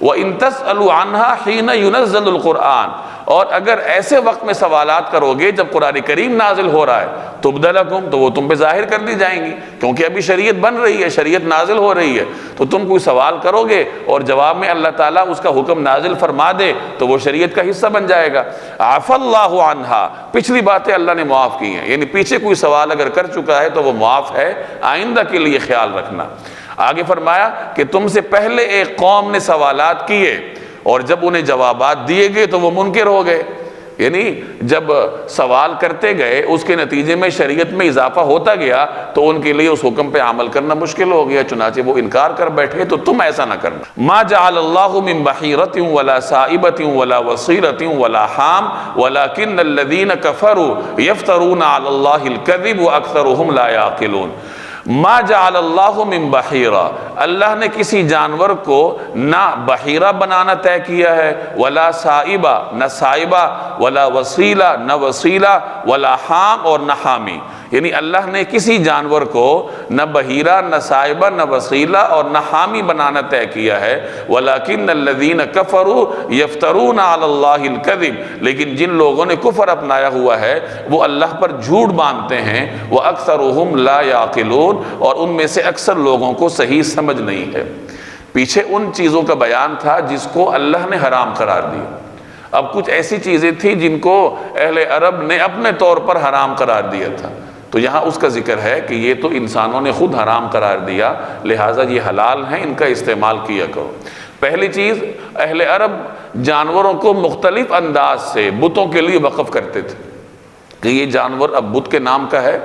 Speaker 1: وَإِن تَسْأَلُوا عَنْهَا حِينَ يُنَزَّلُ الْقُرْآنِ، اور اگر ایسے وقت میں سوالات کرو گے جب قرآن کریم نازل ہو رہا ہے، تُبْدَ لَكُمْ، تو وہ تم پہ ظاہر کر دی جائیں گی، کیونکہ ابھی شریعت بن رہی ہے، شریعت نازل ہو رہی ہے، تو تم کوئی سوال کرو گے اور جواب میں اللہ تعالیٰ اس کا حکم نازل فرما دے تو وہ شریعت کا حصہ بن جائے گا۔ عَفَا اللَّهُ عَنْهَا، پچھلی باتیں اللہ نے معاف کی ہیں، یعنی پیچھے کوئی سوال اگر کر چکا ہے تو وہ معاف ہے، آئندہ کے لیے خیال رکھنا۔ آگے فرمایا کہ تم سے پہلے ایک قوم نے سوالات کیے اور جب انہیں جوابات دیے گئے تو وہ منکر ہو گئے، یعنی جب سوال کرتے گئے اس کے نتیجے میں شریعت میں اضافہ ہوتا گیا تو ان کے لیے اس حکم پہ عمل کرنا مشکل ہو گیا، چنانچہ وہ انکار کر بیٹھے۔ تو تم ایسا نہ کرنا۔ ما جعل اللہ من بحیرۃ ولا صائبۃ ولا وصیلۃ ولا حام ولکن الذین کفروا یفترون علی اللہ الکذب واکثرهم لا یعقلون۔ ما جعل اللہ من بحیرہ، اللہ نے کسی جانور کو نہ بحیرہ بنانا طے کیا ہے، ولا صائبہ، نہ صائبہ، ولا وسیلہ، نہ وسیلہ، ولا حام، اور نہ حامی، یعنی اللہ نے کسی جانور کو نہ بحیرہ، نہ صائبہ، نہ وسیلہ اور نہ حامی بنانا طے کیا ہے۔ وَلَكِنَّ الَّذِينَ كَفَرُوا يَفْتَرُونَ عَلَى اللَّهِ الْكَذِبَ، لیکن جن لوگوں نے کفر اپنایا ہوا ہے وہ اللہ پر جھوٹ باندھتے ہیں۔ وَأَكْثَرُهُمْ لَا يَعْقِلُونَ، اور ان میں سے اکثر لوگوں کو صحیح سمجھ نہیں ہے۔ پیچھے ان چیزوں کا بیان تھا جس کو اللہ نے حرام قرار دیا، اب کچھ ایسی چیزیں تھیں جن کو اہل عرب نے اپنے طور پر حرام قرار دیا تھا، تو یہاں اس کا ذکر ہے کہ یہ تو انسانوں نے خود حرام قرار دیا، لہٰذا یہ حلال ہیں، ان کا استعمال کیا کرو۔ پہلی چیز، اہل عرب جانوروں کو مختلف انداز سے بتوں کے لیے وقف کرتے تھے کہ یہ جانور اب بت کے نام کا ہے،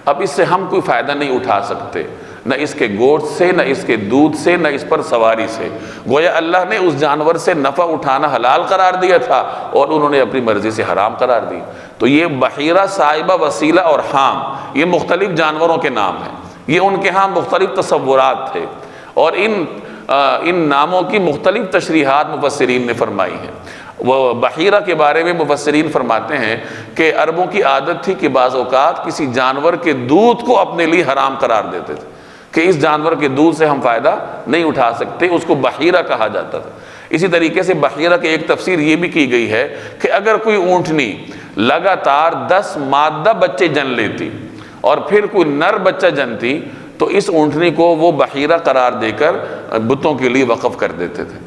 Speaker 1: اب اس سے ہم کوئی فائدہ نہیں اٹھا سکتے، نہ اس کے گوشت سے، نہ اس کے دودھ سے، نہ اس پر سواری سے۔ گویا اللہ نے اس جانور سے نفع اٹھانا حلال قرار دیا تھا اور انہوں نے اپنی مرضی سے حرام قرار دی۔ تو یہ بحیرہ، صائبہ، وسیلہ اور حام، یہ مختلف جانوروں کے نام ہیں، یہ ان کے ہاں مختلف تصورات تھے، اور ان ناموں کی مختلف تشریحات مفسرین نے فرمائی ہیں۔ وہ بحیرہ کے بارے میں مفسرین فرماتے ہیں کہ عربوں کی عادت تھی کہ بعض اوقات کسی جانور کے دودھ کو اپنے لیے حرام قرار دیتے تھے کہ اس جانور کے دودھ سے ہم فائدہ نہیں اٹھا سکتے، اس کو بحیرہ کہا جاتا تھا۔ اسی طریقے سے بحیرہ کی ایک تفسیر یہ بھی کی گئی ہے کہ اگر کوئی اونٹنی لگاتار 10 مادہ بچے جن لیتی اور پھر کوئی نر بچہ جنتی تو اس اونٹنی کو وہ بحیرہ قرار دے کر بتوں کے لیے وقف کر دیتے تھے۔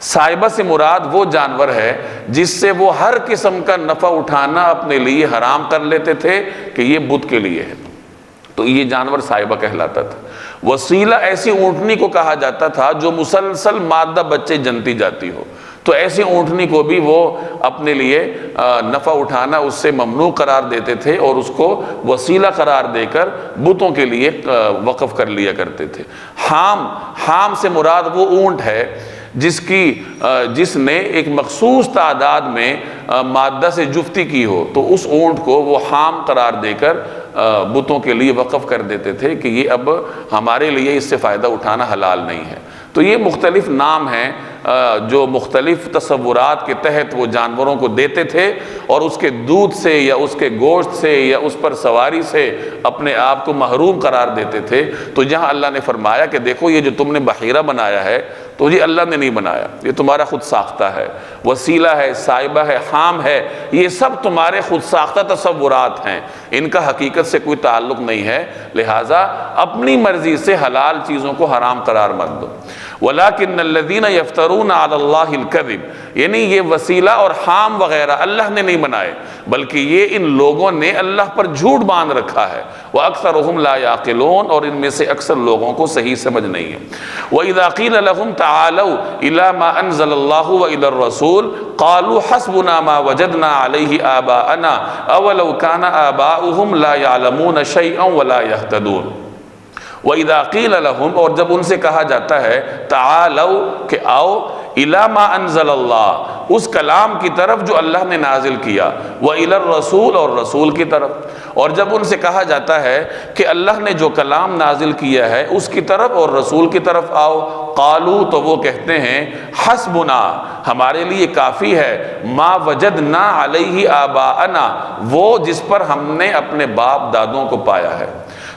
Speaker 1: سائبہ سے مراد وہ جانور ہے جس سے وہ ہر قسم کا نفع اٹھانا اپنے لیے حرام کر لیتے تھے کہ یہ بت کے لیے ہے، تو یہ جانور سائبہ کہلاتا تھا۔ وسیلہ ایسی اونٹنی کو کہا جاتا تھا جو مسلسل مادہ بچے جنتی جاتی ہو، تو ایسی اونٹنی کو بھی وہ اپنے لیے نفع اٹھانا اس سے ممنوع قرار دیتے تھے اور اس کو وسیلہ قرار دے کر بتوں کے لیے وقف کر لیا کرتے تھے۔ حام سے مراد وہ اونٹ ہے جس نے ایک مخصوص تعداد میں مادہ سے جفتی کی ہو، تو اس اونٹ کو وہ حام قرار دے کر بتوں کے لیے وقف کر دیتے تھے کہ یہ اب ہمارے لیے اس سے فائدہ اٹھانا حلال نہیں ہے۔ تو یہ مختلف نام ہیں جو مختلف تصورات کے تحت وہ جانوروں کو دیتے تھے اور اس کے دودھ سے یا اس کے گوشت سے یا اس پر سواری سے اپنے آپ کو محروم قرار دیتے تھے۔ تو جہاں اللہ نے فرمایا کہ دیکھو یہ جو تم نے بحیرہ بنایا ہے تو یہ اللہ نے نہیں بنایا، یہ تمہارا خود ساختہ ہے، وسیلہ ہے، سائبہ ہے، حام ہے، یہ سب تمہارے خود ساختہ تصورات ہیں، ان کا حقیقت سے کوئی تعلق نہیں ہے، لہٰذا اپنی مرضی سے حلال چیزوں کو حرام قرار مت دو۔ وَلَكِنَّ الَّذِينَ يَفْتَرُونَ عَلَى اللَّهِ الْكَذِبَ، یعنی یہ وسیلہ اور حام وغیرہ اللہ نے نہیں بنائے بلکہ یہ ان لوگوں نے اللہ پر جھوٹ باندھ رکھا ہے۔ وَأَكْثَرُهُمْ لَا يَعْقِلُونَ، اور ان میں سے اکثر لوگوں کو صحیح سمجھ نہیں ہے۔ وَإِذَا قِيلَ لَهُمْ تَعَالَوْا إِلَى مَا أَنزَلَ اللَّهُ وَإِلَى الرَّسُولِ قَالُوا حَسْبُنَا مَا وَجَدْنَا عَلَيْهِ آبَاءَنَا أَوَلَوْ كَانَ آبَاؤُهُمْ لَا يَعْلَمُونَ شَيْئًا وَلَا يَهْتَدُونَ۔ وَإِذَا قِيلَ لَهُمْ، اور جب ان سے کہا جاتا ہے تعالوا کہ آؤ، إِلَى مَا أَنزَلَ اللَّهُ، اس کلام کی طرف جو اللہ نے نازل کیا، وَإِلَى الرَّسُولِ، اور رسول کی طرف، اور جب ان سے کہا جاتا ہے کہ اللہ نے جو کلام نازل کیا ہے اس کی طرف اور رسول کی طرف آؤ، قالوا، تو وہ کہتے ہیں حسبنا، ہمارے لیے کافی ہے، ما وجدنا علیہ آباءنا، وہ جس پر ہم نے اپنے باپ دادوں کو پایا ہے،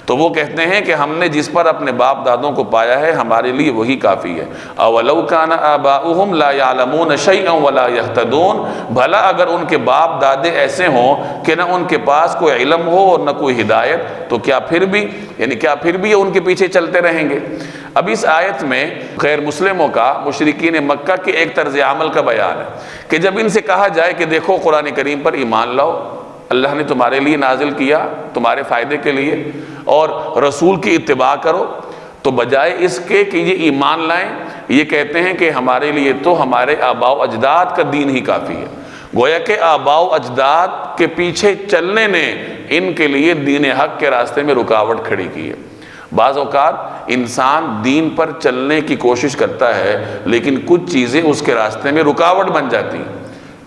Speaker 1: تو وہ کہتے ہیں کہ ہم نے جس پر اپنے باپ دادوں کو پایا ہے ہمارے لیے وہی کافی ہے۔ اولو کان آباؤہم لا یعلمون شیئا ولا یہتدون، بھلا اگر ان کے باپ دادے ایسے ہوں کہ نہ ان کے پاس کوئی علم ہو اور نہ کوئی ہدایت، تو کیا پھر بھی یہ ان کے پیچھے چلتے رہیں گے؟ اب اس آیت میں غیر مسلموں کا، مشرکین مکہ کے ایک طرز عمل کا بیان ہے کہ جب ان سے کہا جائے کہ دیکھو قرآن کریم پر ایمان لاؤ، اللہ نے تمہارے لیے نازل کیا تمہارے فائدے کے لیے، اور رسول کی اتباع کرو، تو بجائے اس کے کہ یہ ایمان لائیں یہ کہتے ہیں کہ ہمارے لیے تو ہمارے آباء و اجداد کا دین ہی کافی ہے۔ گویا کہ آباء و اجداد کے پیچھے چلنے نے ان کے لیے دین حق کے راستے میں رکاوٹ کھڑی کی ہے۔ بعض اوقات انسان دین پر چلنے کی کوشش کرتا ہے لیکن کچھ چیزیں اس کے راستے میں رکاوٹ بن جاتی ہیں۔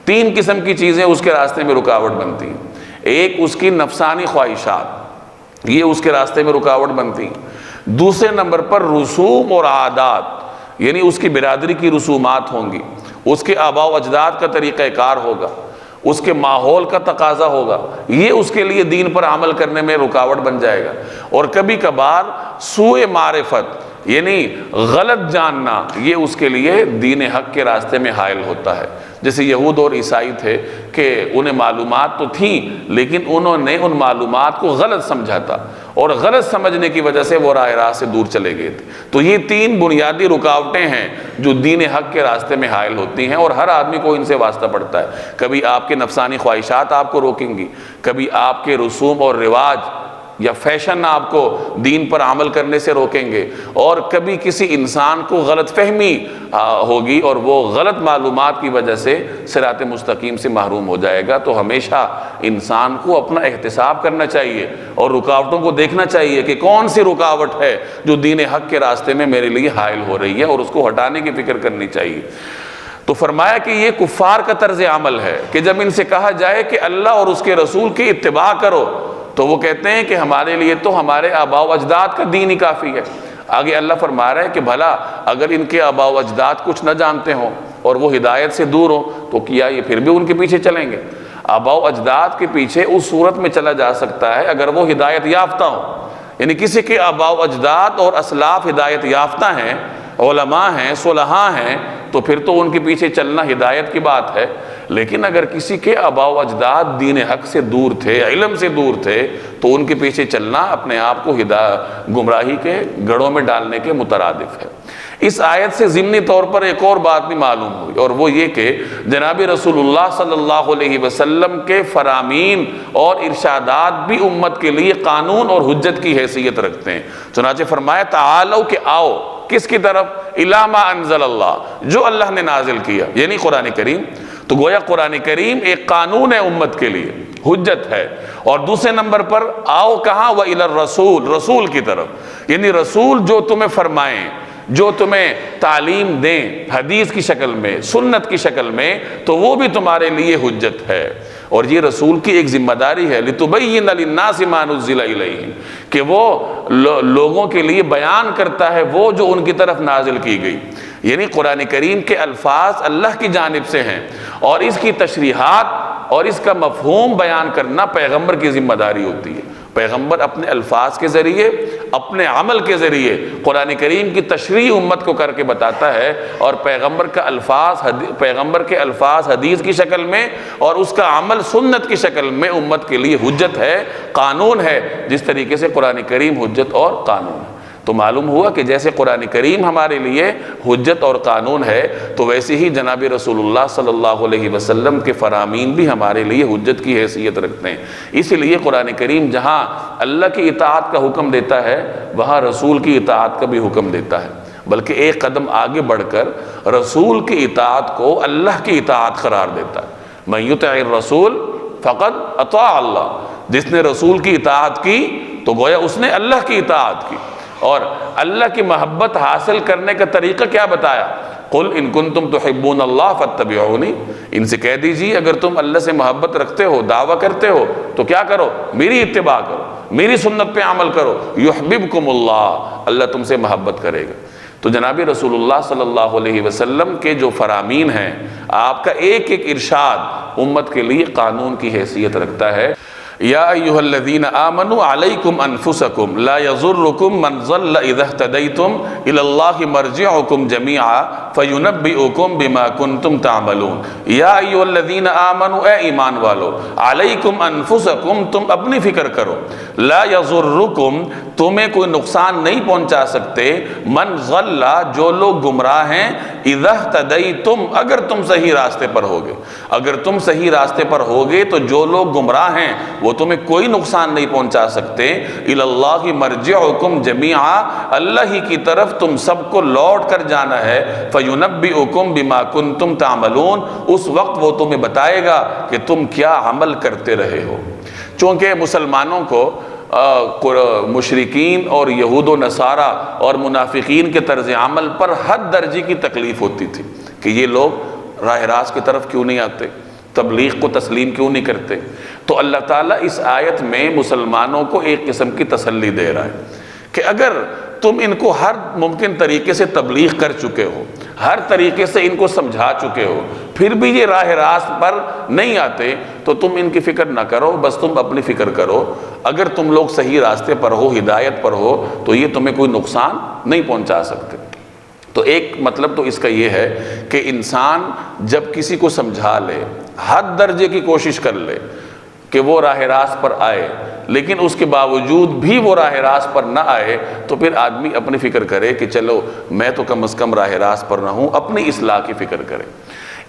Speaker 1: 3 قسم کی چیزیں اس کے راستے میں رکاوٹ بنتی ہیں۔ ایک اس کی نفسانی خواہشات، یہ اس کے راستے میں رکاوٹ بنتی ہیں۔ دوسرے نمبر پر رسوم اور عادات، یعنی اس کی برادری کی رسومات ہوں گی، اس کے آباء و اجداد کا طریقہ کار ہوگا، اس کے ماحول کا تقاضا ہوگا، یہ اس کے لیے دین پر عمل کرنے میں رکاوٹ بن جائے گا۔ اور کبھی کبھار سوء معرفت، یعنی غلط جاننا، یہ اس کے لیے دین حق کے راستے میں حائل ہوتا ہے۔ جیسے یہود اور عیسائی تھے کہ انہیں معلومات تو تھیں لیکن انہوں نے ان معلومات کو غلط سمجھا تھا، اور غلط سمجھنے کی وجہ سے وہ راہ راست سے دور چلے گئے تھے۔ تو یہ 3 بنیادی رکاوٹیں ہیں جو دین حق کے راستے میں حائل ہوتی ہیں، اور ہر آدمی کو ان سے واسطہ پڑتا ہے۔ کبھی آپ کے نفسانی خواہشات آپ کو روکیں گی، کبھی آپ کے رسوم اور رواج یا فیشن آپ کو دین پر عمل کرنے سے روکیں گے، اور کبھی کسی انسان کو غلط فہمی ہوگی اور وہ غلط معلومات کی وجہ سے صراط مستقیم سے محروم ہو جائے گا۔ تو ہمیشہ انسان کو اپنا احتساب کرنا چاہیے اور رکاوٹوں کو دیکھنا چاہیے کہ کون سی رکاوٹ ہے جو دین حق کے راستے میں میرے لیے حائل ہو رہی ہے، اور اس کو ہٹانے کی فکر کرنی چاہیے۔ تو فرمایا کہ یہ کفار کا طرز عمل ہے کہ جب ان سے کہا جائے کہ اللہ اور اس کے رسول کی اتباع کرو تو وہ کہتے ہیں کہ ہمارے لیے تو ہمارے آباء و اجداد کا دین ہی کافی ہے۔ آگے اللہ فرما رہا ہے کہ بھلا اگر ان کے آباء و اجداد کچھ نہ جانتے ہوں اور وہ ہدایت سے دور ہوں تو کیا یہ پھر بھی ان کے پیچھے چلیں گے؟ آباء و اجداد کے پیچھے اس صورت میں چلا جا سکتا ہے اگر وہ ہدایت یافتہ ہوں، یعنی کسی کے آباء و اجداد اور اسلاف ہدایت یافتہ ہیں، علماء ہیں، صلحاء ہیں، تو پھر تو ان کے پیچھے چلنا ہدایت کی بات ہے۔ لیکن اگر کسی کے آباء و اجداد دین حق سے دور تھے، علم سے دور تھے، تو ان کے پیچھے چلنا اپنے آپ کو گمراہی کے گڑھوں میں ڈالنے کے مترادف ہے۔ اس آیت سے ضمنی طور پر ایک اور بات بھی معلوم ہوئی، اور وہ یہ کہ جناب رسول اللہ صلی اللہ علیہ وسلم کے فرامین اور ارشادات بھی امت کے لیے قانون اور حجت کی حیثیت رکھتے ہیں۔ چنانچہ فرمایا تعالو کہ آؤ، کس کی طرف؟ الی ما انزل اللہ، جو اللہ نے نازل کیا، یعنی قرآن کریم۔ تو گویا قرآن کریم ایک قانون ہے امت کے لیے، حجت ہے۔ اور دوسرے نمبر پر آؤ کہاں؟ وَإِلَى الرَّسُولِ، رسول کی طرف، یعنی رسول جو تمہیں فرمائیں، جو تمہیں تعلیم دیں حدیث کی شکل میں، سنت کی شکل میں، تو وہ بھی تمہارے لیے حجت ہے۔ اور یہ رسول کی ایک ذمہ داری ہے لِتُبَيِّنَ لِلنَّاسِ مَا نُزِّلَ إِلَيْهِمْ، کہ وہ لوگوں کے لیے بیان کرتا ہے وہ جو ان کی طرف نازل کی گئی، یعنی قرآن کریم کے الفاظ اللہ کی جانب سے ہیں، اور اس کی تشریحات اور اس کا مفہوم بیان کرنا پیغمبر کی ذمہ داری ہوتی ہے۔ پیغمبر اپنے الفاظ کے ذریعے، اپنے عمل کے ذریعے قرآن کریم کی تشریح امت کو کر کے بتاتا ہے، اور پیغمبر کے الفاظ حدیث کی شکل میں اور اس کا عمل سنت کی شکل میں امت کے لیے حجت ہے، قانون ہے، جس طریقے سے قرآن کریم حجت اور قانون ہے۔ تو معلوم ہوا کہ جیسے قرآن کریم ہمارے لیے حجت اور قانون ہے، تو ویسے ہی جناب رسول اللہ صلی اللہ علیہ وسلم کے فرامین بھی ہمارے لیے حجت کی حیثیت رکھتے ہیں۔ اسی لیے قرآن کریم جہاں اللہ کی اطاعت کا حکم دیتا ہے، وہاں رسول کی اطاعت کا بھی حکم دیتا ہے، بلکہ ایک قدم آگے بڑھ کر رسول کی اطاعت کو اللہ کی اطاعت قرار دیتا ہے۔ من یطع الرسول فقد اطاع اللہ، جس نے رسول کی اطاعت کی تو گویا اس نے اللہ کی اطاعت کی۔ اور اللہ کی محبت حاصل کرنے کا طریقہ کیا بتایا؟ قل ان کنتم تحبون اللہ فاتبعونی، ان سے کہہ دیجیے اگر تم اللہ سے محبت رکھتے ہو، دعویٰ کرتے ہو، تو کیا کرو؟ میری اتباع کرو، میری سنت پہ عمل کرو، یحببکم اللہ، اللہ تم سے محبت کرے گا۔ تو جناب رسول اللہ صلی اللہ علیہ وسلم کے جو فرامین ہیں، آپ کا ایک ایک ارشاد امت کے لیے قانون کی حیثیت رکھتا ہے۔ یا ایھا الذین آمنوا علیکم انفسکم لا یضرکم من ضل اذا اہتدیتم الی اللہ مرجعکم جمیعا فینبئکم بما کنتم تعملون۔ یا ایھا الذین آمنوا، اے ایمان والو، علیکم انفسکم، تم اپنی فکر کرو، لا یضرکم، تمہیں کوئی نقصان نہیں پہنچا سکتے، من ضل، جو لوگ گمراہ ہیں، اذا اہتدیتم، اگر تم صحیح راستے پر ہوگے، اگر تم صحیح راستے پر ہوگے تو جو لوگ گمراہ ہیں وہ تمہیں کوئی نقصان نہیں پہنچا سکتے۔ الی اللہ مرجعکم جمیعا، اللہ ہی کی طرف تم سب کو لوٹ کر جانا ہے، فینبئکم بما کنتم تعملون، اس وقت وہ تمہیں بتائے گا کہ تم کیا عمل کرتے رہے ہو۔ چونکہ مسلمانوں کو مشرکین اور یہود و نصارہ اور منافقین کے طرز عمل پر حد درجے کی تکلیف ہوتی تھی کہ یہ لوگ راہ راست کی طرف کیوں نہیں آتے، تبلیغ کو تسلیم کیوں نہیں کرتے۔ تو اللہ تعالیٰ اس آیت میں مسلمانوں کو ایک قسم کی تسلی دے رہا ہے کہ اگر تم ان کو ہر ممکن طریقے سے تبلیغ کر چکے ہو، ہر طریقے سے ان کو سمجھا چکے ہو، پھر بھی یہ راہ راست پر نہیں آتے، تو تم ان کی فکر نہ کرو، بس تم اپنی فکر کرو۔ اگر تم لوگ صحیح راستے پر ہو، ہدایت پر ہو، تو یہ تمہیں کوئی نقصان نہیں پہنچا سکتے۔ تو ایک مطلب تو اس کا یہ ہے کہ انسان جب کسی کو سمجھا لے، حد درجے کی کوشش کر لے کہ وہ راہ راست پر آئے، لیکن اس کے باوجود بھی وہ راہ راست پر نہ آئے، تو پھر آدمی اپنی فکر کرے کہ چلو میں تو کم از کم راہ راست پر نہ ہوں، اپنی اصلاح کی فکر کرے۔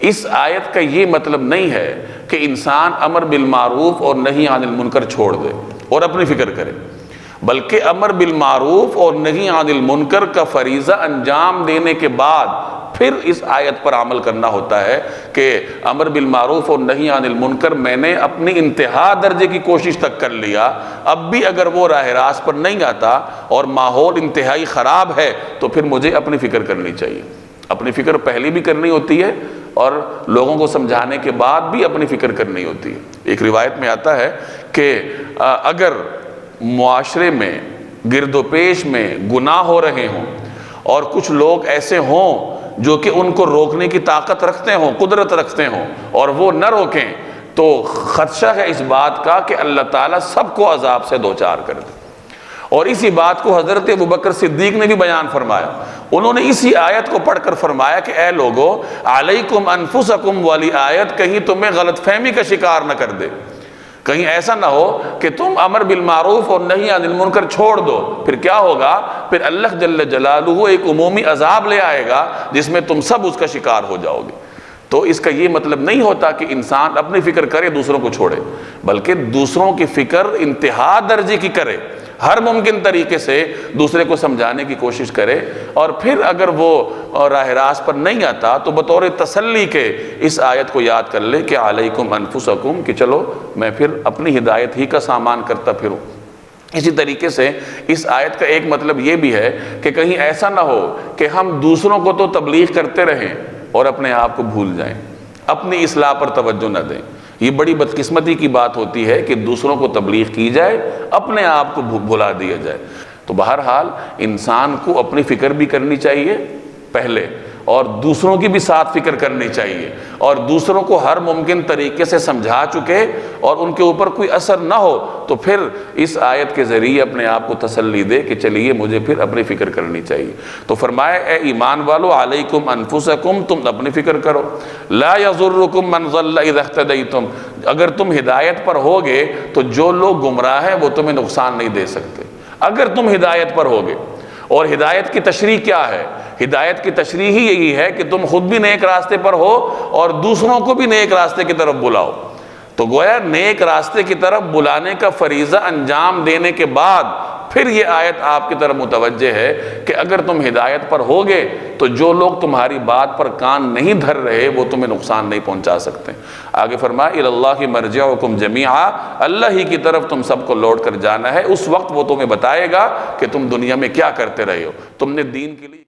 Speaker 1: اس آیت کا یہ مطلب نہیں ہے کہ انسان امر بالمعروف اور نہی عن المنکر چھوڑ دے اور اپنی فکر کرے، بلکہ امر بالمعروف اور نہی عن المنکر کا فریضہ انجام دینے کے بعد پھر اس آیت پر عمل کرنا ہوتا ہے کہ امر بالمعروف اور نہی عن المنکر میں نے اپنی انتہا درجے کی کوشش تک کر لیا، اب بھی اگر وہ راہ راست پر نہیں آتا اور ماحول انتہائی خراب ہے، تو پھر مجھے اپنی فکر کرنی چاہیے۔ اپنی فکر پہلی بھی کرنی ہوتی ہے اور لوگوں کو سمجھانے کے بعد بھی اپنی فکر کرنی ہوتی ہے۔ ایک روایت میں آتا ہے کہ اگر معاشرے میں گرد و پیش میں گناہ ہو رہے ہوں اور کچھ لوگ ایسے ہوں جو کہ ان کو روکنے کی طاقت رکھتے ہوں، قدرت رکھتے ہوں، اور وہ نہ روکیں، تو خدشہ ہے اس بات کا کہ اللہ تعالیٰ سب کو عذاب سے دوچار کر دے۔ اور اسی بات کو حضرت ابوبکر صدیق نے بھی بیان فرمایا۔ انہوں نے اسی آیت کو پڑھ کر فرمایا کہ اے لوگو، علیکم انفسکم والی آیت کہیں تمہیں غلط فہمی کا شکار نہ کر دے، کہیں ایسا نہ ہو کہ تم امر بالمعروف اور نہی عن المنکر چھوڑ دو، پھر کیا ہوگا؟ پھر اللہ جل جلالہ ایک عمومی عذاب لے آئے گا جس میں تم سب اس کا شکار ہو جاؤ گے۔ تو اس کا یہ مطلب نہیں ہوتا کہ انسان اپنی فکر کرے دوسروں کو چھوڑے، بلکہ دوسروں کی فکر انتہا درجے کی کرے، ہر ممکن طریقے سے دوسرے کو سمجھانے کی کوشش کرے، اور پھر اگر وہ راہ راست پر نہیں آتا تو بطور تسلی کے اس آیت کو یاد کر لے کہ علیکم انفسکم، کہ چلو میں پھر اپنی ہدایت ہی کا سامان کرتا پھروں۔ اسی طریقے سے اس آیت کا ایک مطلب یہ بھی ہے کہ کہیں ایسا نہ ہو کہ ہم دوسروں کو تو تبلیغ کرتے رہیں اور اپنے آپ کو بھول جائیں، اپنی اصلاح پر توجہ نہ دیں۔ یہ بڑی بدقسمتی کی بات ہوتی ہے کہ دوسروں کو تبلیغ کی جائے، اپنے آپ کو بھلا دیا جائے۔ تو بہرحال انسان کو اپنی فکر بھی کرنی چاہیے پہلے، اور دوسروں کی بھی ساتھ فکر کرنی چاہیے، اور دوسروں کو ہر ممکن طریقے سے سمجھا چکے اور ان کے اوپر کوئی اثر نہ ہو تو پھر اس آیت کے ذریعے اپنے آپ کو تسلی دے کہ چلیے مجھے پھر اپنی فکر کرنی چاہیے۔ تو فرمایا اے ایمان والو، علیکم انفسکم، تم اپنی فکر کرو، لا یضرکم من ضل اذا اہتدیتم، اگر تم ہدایت پر ہوگے تو جو لوگ گمراہ ہیں وہ تمہیں نقصان نہیں دے سکتے، اگر تم ہدایت پر ہوگے۔ اور ہدایت کی تشریح کیا ہے؟ ہدایت کی تشریح ہی یہی ہے کہ تم خود بھی نیک راستے پر ہو اور دوسروں کو بھی نیک راستے کی طرف بلاؤ۔ تو گویا نیک راستے کی طرف بلانے کا فریضہ انجام دینے کے بعد پھر یہ آیت آپ کی طرف متوجہ ہے کہ اگر تم ہدایت پر ہوگے تو جو لوگ تمہاری بات پر کان نہیں دھر رہے وہ تمہیں نقصان نہیں پہنچا سکتے۔ آگے فرمایا اِلَى مرجعکم جمیعا، اللہ ہی کی طرف تم سب کو لوٹ کر جانا ہے، اس وقت وہ تمہیں بتائے گا کہ تم دنیا میں کیا کرتے رہے ہو، تم نے دین کے لیے